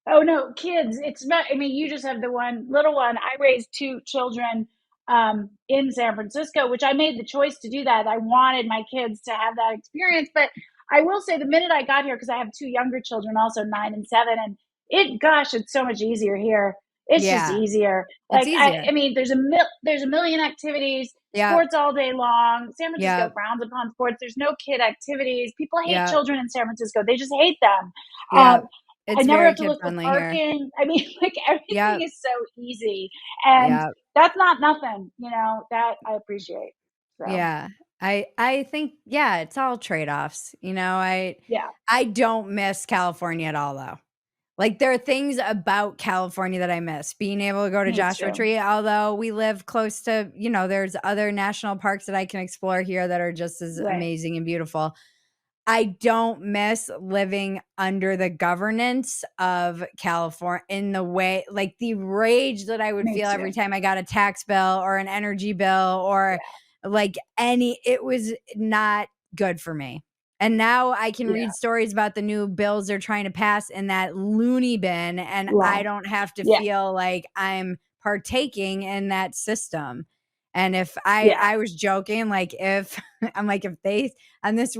Oh no, kids. It's not. I mean, you just have the one little one. I raised two children in San Francisco, which I made the choice to do that. I wanted my kids to have that experience, but I will say, the minute I got here, because I have two younger children, also 9 and 7, and gosh, it's so much easier here. It's just Yeah, easier. it's Like easier. I mean, there's a million activities, Yeah, sports all day long. San Francisco yeah, frowns upon sports. There's no kid activities. People hate yeah, children in San Francisco. They just hate them. yeah. Um, I It's never very have to look for kid-friendly here. parking. I mean, like, everything Yep, is so easy, and yep, that's not nothing, that I appreciate. So, yeah. I think, yeah, it's all trade-offs, yeah, I don't miss California at all, though. Like, there are things about California that I miss. Being able to go to me Joshua too. Tree, although we live close to there's other national parks that I can explore here that are just as Right. amazing and beautiful. I don't miss living under the governance of California in the way like, the rage that I would Me feel every too. time I got a tax bill or an energy bill or, Yeah. like, it was not good for me. And now I can Yeah. read stories about the new bills they're trying to pass in that loony bin, and I Love. don't have to Yeah. feel like I'm partaking in that system. And if Yeah. I was joking, like, if I'm like, if they on this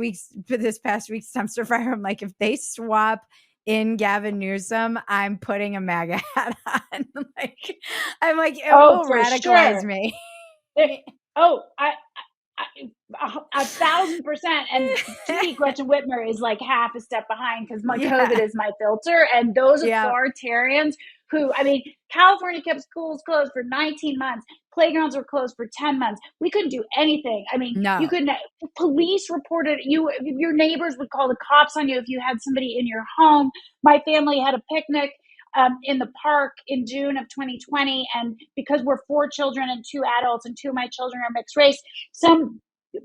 past week's dumpster fire, I'm like, if they swap in Gavin Newsom, I'm putting a MAGA hat on. Like, I'm like, it Oh, will for radicalize sure. me. There oh, a 1,000%. And to me, Gretchen Whitmer is like half a step behind, because my COVID Yeah. is my filter. And those Yeah. authoritarians who, I mean, California kept schools closed for 19 months. Playgrounds were closed for 10 months. We couldn't do anything. I mean, you No. couldn't, police reported your neighbors would call the cops on you if you had somebody in your home. My family had a picnic in the park in June of 2020. And because we're four children and two adults, and two of my children are mixed race, some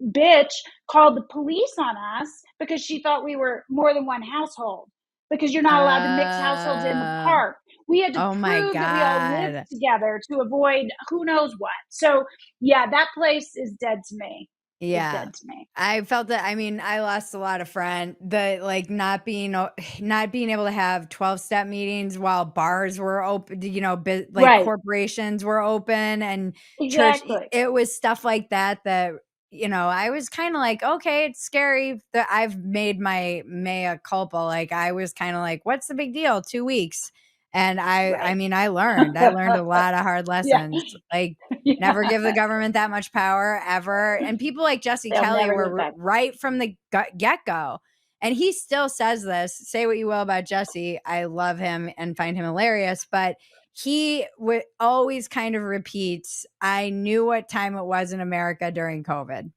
bitch called the police on us because she thought we were more than one household, because you're not allowed to mix households in the Uh, park. We had to oh my prove that we all lived god. together to avoid who knows what. So, yeah, that place is dead to me. Is Yeah. dead to me. I felt that I mean, I lost a lot of like, not being able to have 12-step meetings while bars were open, like, Right. corporations were open and church Exactly. it was stuff like that I was kinda like, "Okay, it's scary that I've made my mea culpa." Like, I was kinda like, "What's the big deal? 2 weeks." And I Right. mean, I learned a lot of hard Yeah. lessons, like, never give the Yeah. government that much power ever, and people like Jesse They'll Kelly never give were back. right from the get-go, and he still says this, say what you will about Jesse, I love him and find him hilarious, but he would always kind of repeats, "I knew what time it was in America during COVID."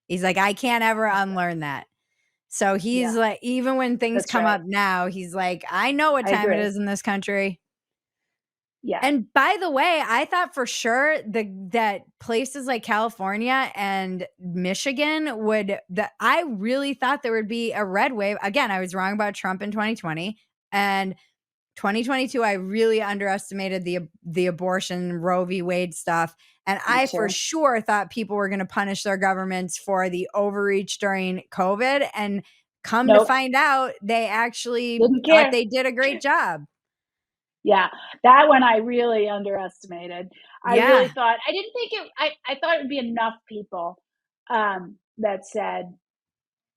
He's like, "I can't ever That's right. unlearn that." So he's Yeah, like even when things that's come right. up now, he's like, "I know what I time it agree. is in this country." Yeah. And by the way, I thought for sure that places like California and Michigan that I really thought there would be a red wave. Again, I was wrong about Trump in 2020 and 2022 I really underestimated the abortion Roe v. Wade stuff, and Me I for too. sure thought people were going to punish their governments for the overreach during COVID, and come to Nope. find out they actually Didn't thought care. they did a great job. Yeah, that one I really underestimated. I really Yeah. thought, I didn't think it I thought it would be enough people, that said,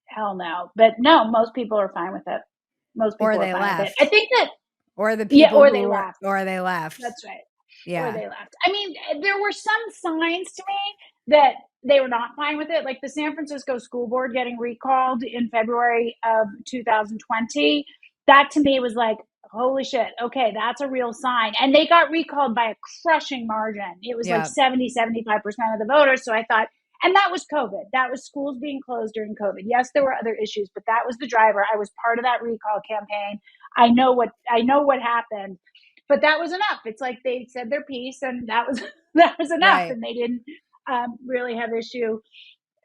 "Hell no." But no, most people are fine with it. Most Or people are they fine with it. I left. think that, Or the yeah, people who were or they left. That's right. Or Yeah. they left. I mean, there were some signs to me that they were not fine with it, like the San Francisco school board getting recalled in February of 2020. That to me was like, holy shit, okay, that's a real sign. And they got recalled by a crushing margin. It was like Yeah. 70, 75% of the voters. So I thought, And that was COVID. That was schools being closed during COVID. Yes, there were other issues, but that was the driver. I was part of that recall campaign. I know what happened, but that was enough. It's like they said their piece, and that was that was enough, Right. and they didn't really have issue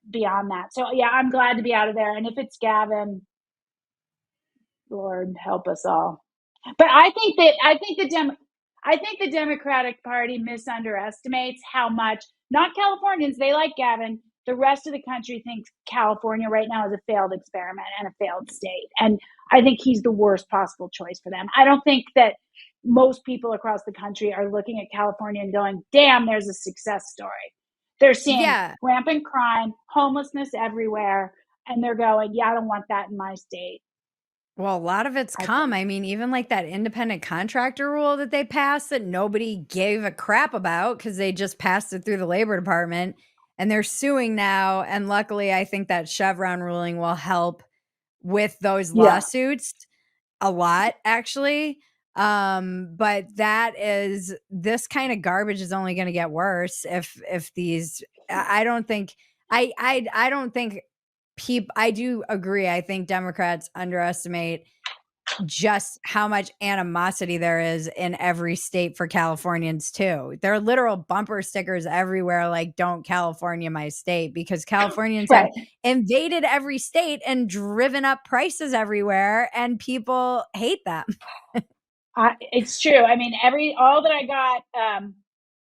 beyond that. So yeah, I'm glad to be out of there. And if it's Gavin, Lord help us all. But I think the Democratic Party misunderestimates how much, not Californians, they like Gavin. The rest of the country thinks California right now is a failed experiment and a failed state. And I think he's the worst possible choice for them. I don't think that most people across the country are looking at California and going, damn, there's a success story. They're seeing Yeah. rampant crime, homelessness everywhere, and they're going, yeah, I don't want that in my state. Well, a lot of it's I come. think. I mean, even like that independent contractor rule that they passed that nobody gave a crap about because they just passed it through the labor department and they're suing now. And luckily, I think that Chevron ruling will help with those Yeah. lawsuits a lot, actually. But that is this kind of garbage is only going to get worse if these. I don't think I don't think people. I do agree. I think Democrats underestimate just how much animosity there is in every state for Californians too. There are literal bumper stickers everywhere like "Don't California my state" because Californians have Right. invaded every state and driven up prices everywhere and people hate them. It's true. I mean, all that I got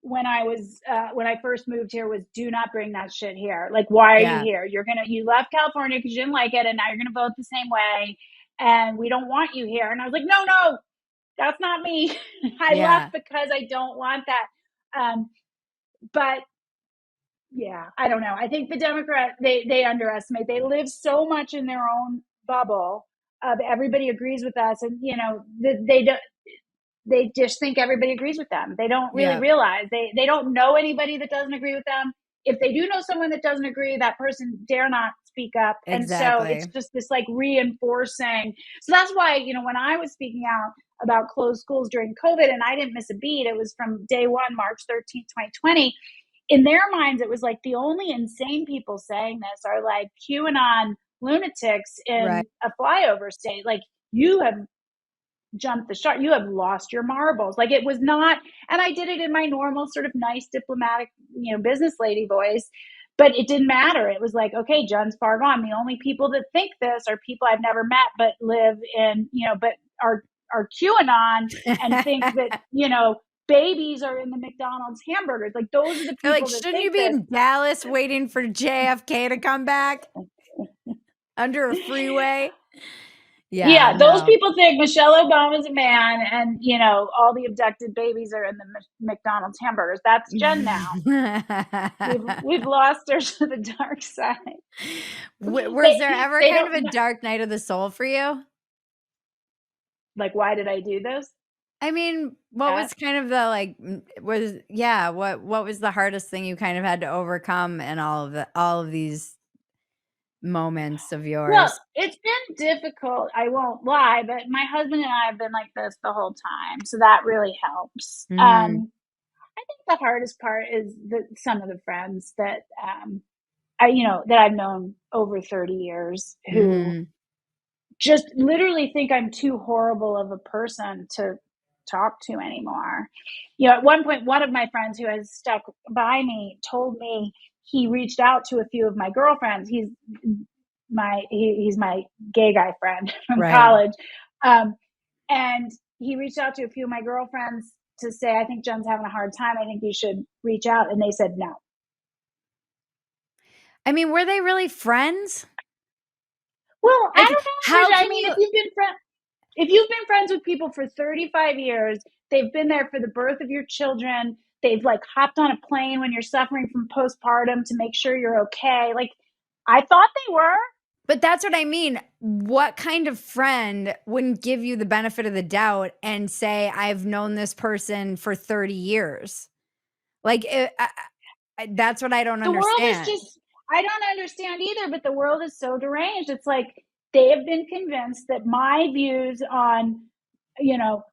when I first moved here was do not bring that shit here. Like, why are you Yeah. here? You left California because you didn't like it, and now you're gonna vote the same way, and we don't want you here. And I was like, no, no, that's not me. I left Yeah. because I don't want that. But yeah, I don't know. I think the Democrat they underestimate. They live so much in their own bubble of everybody agrees with us, and they don't, they just think everybody agrees with them. They don't really Yeah. realize they don't know anybody that doesn't agree with them. If they do know someone that doesn't agree, that person dare not speak up. And so it's Exactly. just this like reinforcing. So that's why, when I was speaking out about closed schools during COVID and I didn't miss a beat, it was from day one, March 13th, 2020. In their minds, it was like the only insane people saying this are like QAnon lunatics Right. in a flyover state. Like, you have jumped the shark. You have lost your marbles. Like, it was not, and I did it in my normal sort of nice diplomatic, business lady voice, but it didn't matter. It was like, okay, Jen's far gone. The only people that think this are people I've never met, but live in, but are QAnon and think that, babies are in the McDonald's hamburgers. Like, those are the They're like, people that shouldn't you think be this. in Dallas waiting for JFK to come back under a freeway? Yeah, Yeah, those no. people think Michelle Obama's a man, and all the abducted babies are in the McDonald's hamburgers. That's Jen now. We've lost her to the dark side. Was They there ever they kind of don't a dark night of the soul for you? like. Why did I do this? I mean, what That was kind of the like was yeah, what was the hardest thing you kind of had to overcome in all of these moments of well, yours? it's been difficult. I won't lie, but my husband and I have been like this the whole time, so that really helps. Mhm. I think the hardest part is that some of the friends that that I've known over 30 years who Mhm. just literally think I'm too horrible of a person to talk to anymore. At one point, one of my friends who has stuck by me told me he reached out to a few of my girlfriends. He's my gay guy friend from Right. college, and he reached out to a few of my girlfriends to say, I think Jen's having a hard time. I think you should reach out, and they said no. I mean, were they really friends? Well, I Like, don't know, how Bridget. I can mean, you if you've been friends with people for 35 years, they've been there for the birth of your children, they've like hopped on a plane when you're suffering from postpartum to make sure you're okay. Like, I thought they were. but that's what I mean. What kind of friend wouldn't give you the benefit of the doubt and say, "I've known this person for 30 years?" Like, that's what I don't The world is understand. just, I don't understand either, but the world is so deranged. It's like they have been convinced that my views on, you know,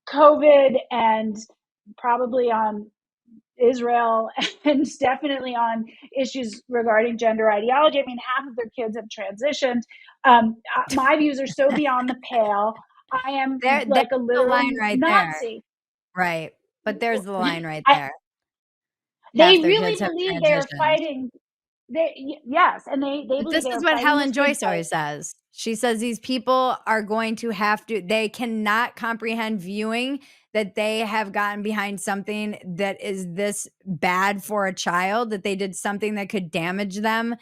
COVID and probably on Israel and definitely on issues regarding gender ideology. I mean, half of their kids have transitioned. My views are so beyond the pale. I am There's like a the line literal right there. Nazi. Right. But there's the line right I, there. they Half their really kids have believe they are transitioned. fighting. Yes, and they But believe this they is are what fighting Helen this good Joyce fight. always says. She says these people are going to have to they cannot comprehend viewing that they have gotten behind something that is this bad for a child, that they did something that could damage them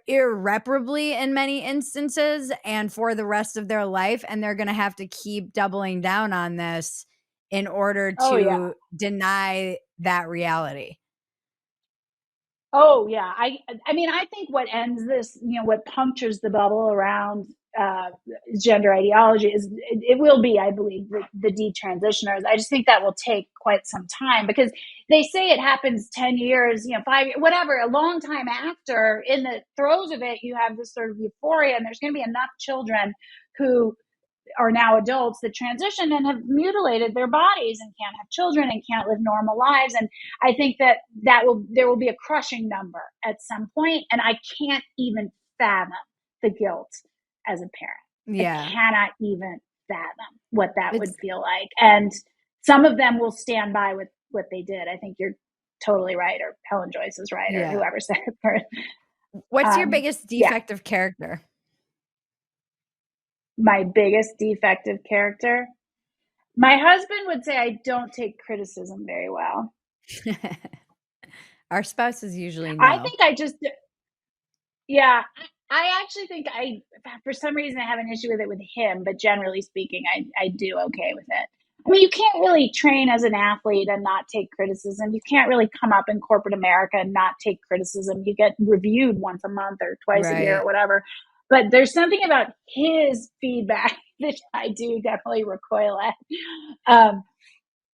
irreparably in many instances and for the rest of their life, and they're gonna have to keep doubling down on this in order Oh yeah. to deny that reality. Oh yeah, I mean, I think what ends this, what punctures the bubble around uh, gender ideology is it will be, I believe, the detransitioners. I just think that will take quite some time because they say it happens 10 years, 5, whatever, a long time after. In the throes of it, you have this sort of euphoria, and there's going to be enough children who are now adults that transition and have mutilated their bodies and can't have children and can't live normal lives. And I think there will be a crushing number at some point, and I can't even fathom the guilt as a parent. I Yeah. cannot even fathom what that would It's feel like. And some of them will stand by with what they did. I think you're totally right, or Helen Joyce is right, or yeah. whoever said it first. What's your biggest Yeah, defect of character? my biggest defective character. My husband would say I don't take criticism very well. Our spouses usually I know. think I just, yeah, I actually think for some reason, I have an issue with it with him, but generally speaking, I do okay with it. I mean, you can't really train as an athlete and not take criticism. You can't really come up in corporate America and not take criticism. You get reviewed once a month or twice a year or Right. whatever. But there's something about his feedback that I do definitely recoil at. Um,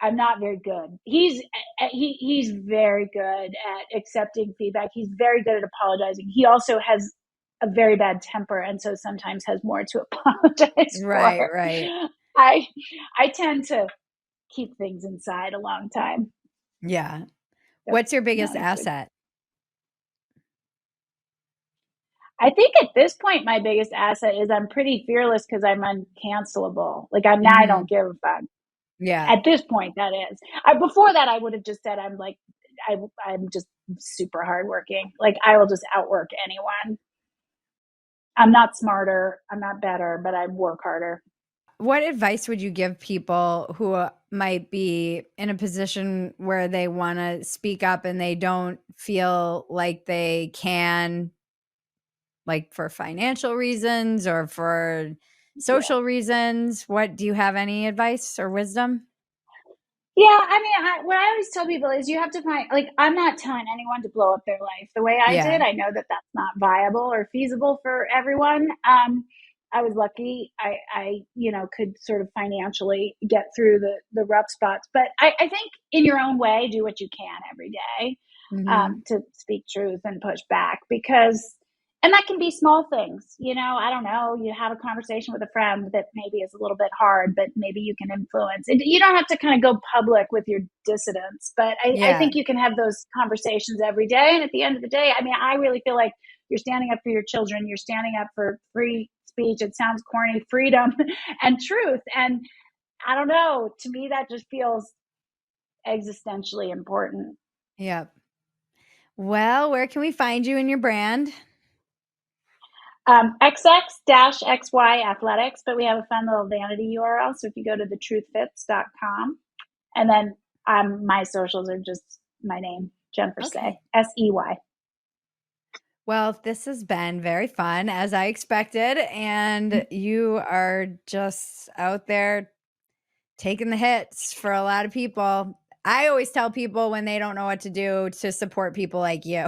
I'm not very good. He's very good at accepting feedback. He's very good at apologizing. He also has a very bad temper, and so sometimes has more to apologize Right, for. right. I I tend to keep things inside a long time. Yeah. That's What's your biggest not a good. asset? I think at this point, my biggest asset is I'm pretty fearless because I'm uncancelable. Like I Mhm. don't give a fuck. Yeah. At this point, that is. Before that, I would have just said I'm like I'm just super hardworking. Like I will just outwork anyone. I'm not smarter. I'm not better, but I work harder. What advice would you give people who might be in a position where they wanna speak up and they don't feel like they can, like, for financial reasons or for Yeah. social reasons? What do you have any advice or wisdom? Yeah, I mean, what I always tell people is you have to find, like, I'm not telling anyone to blow up their life the way I Yeah. did. I know that that's not viable or feasible for everyone. I was lucky. Could sort of financially get through the rough spots. But I think in your own way, do what you can every day Mhm. to speak truth and push back because and that can be small things, I don't know, you have a conversation with a friend that maybe is a little bit hard, but maybe you can influence it. You don't have to kind of go public with your dissidents, but I Yeah. think you can have those conversations every day. And at the end of the day, I mean, I really feel like you're standing up for your children, you're standing up for free speech. It sounds corny, freedom and truth. And I don't know, to me, that just feels existentially important. Yep. Well, where can we find you in your brand? XX-XY athletics, but we have a fun little vanity URL. So if you go to thetruthfits.com, and then my socials are just my name, Jennifer Say, Okay. SEY. Well, this has been very fun as I expected, and you are just out there taking the hits for a lot of people. I always tell people when they don't know what to do to support people like you.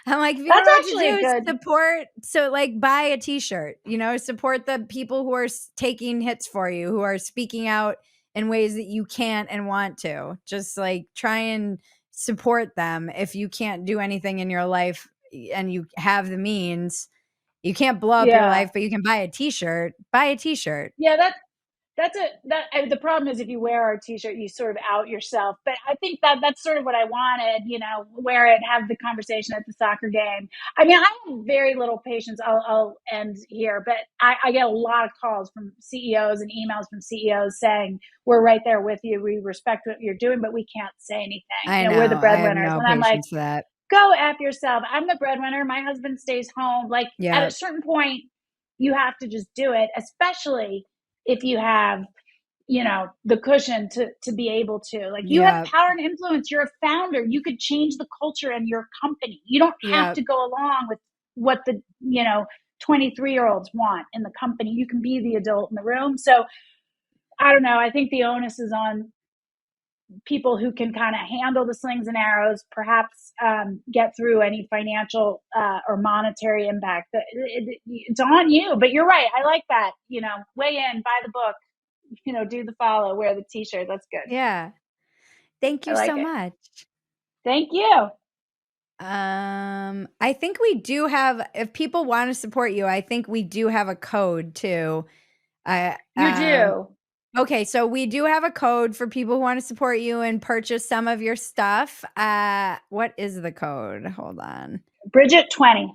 I'm like, if you don't That's know what to actually a do, good, support. So, like, buy a t-shirt, support the people who are taking hits for you, who are speaking out in ways that you can't and want to. Just like try and support them. If you can't do anything in your life and you have the means, you can't blow up your yeah. life, but you can buy a t-shirt. Buy a t-shirt. Yeah, The problem is if you wear our t-shirt, you sort of out yourself. But I think that's sort of what I wanted, wear it, have the conversation at the soccer game. I mean, I have very little patience. I'll end here, but I get a lot of calls from CEOs and emails from CEOs saying, we're right there with you. We respect what you're doing, but we can't say anything. I We're the know. I have breadwinners. no And I'm like, patience for that. go F yourself. I'm the breadwinner. My husband stays home. Like at a Yeah. certain point, you have to just do it, especially if you have, the cushion to be able to. Like you have Yeah. power and influence. You're a founder. You could change the culture in your company. You don't have Yeah. to go along with what the, 23-year-olds want in the company. You can be the adult in the room. So I don't know. I think the onus is on people who can kind of handle the slings and arrows, perhaps get through any financial or monetary impact. It's on you, but you're right. I like that. Weigh in, buy the book, do the follow, wear the t-shirt. That's good. Yeah. Thank I you like so it. much. Thank you. I think we do have, if people want to support you, I think we do have a code too. You do. Okay, so we do have a code for people who want to support you and purchase some of your stuff. What is the code? Hold on. Bridget 20.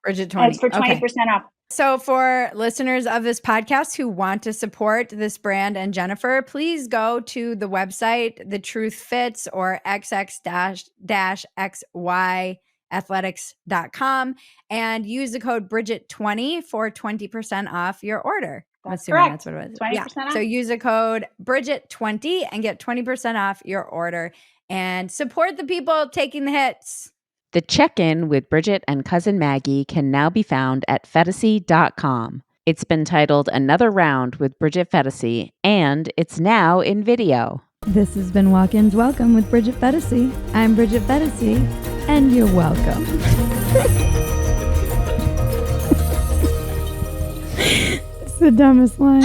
Bridget And it's 20. for 20% off. So for listeners of this podcast who want to support this brand and Jennifer, please go to the website, The Truth Fits or xx-xyathletics.com and use the code Bridget20 for 20% off your order. That's assuming correct. That's what it was. 20% Yeah. off. So use the code Bridget20 and get 20% off your order and support the people taking the hits. The check-in with Bridget and cousin Maggie can now be found at Phetasy.com. It's been titled Another Round with Bridget Phetasy, and it's now in video. This has been Walk-Ins Welcome with Bridget Phetasy. I'm Bridget Phetasy, and you're welcome. It's the dumbest line.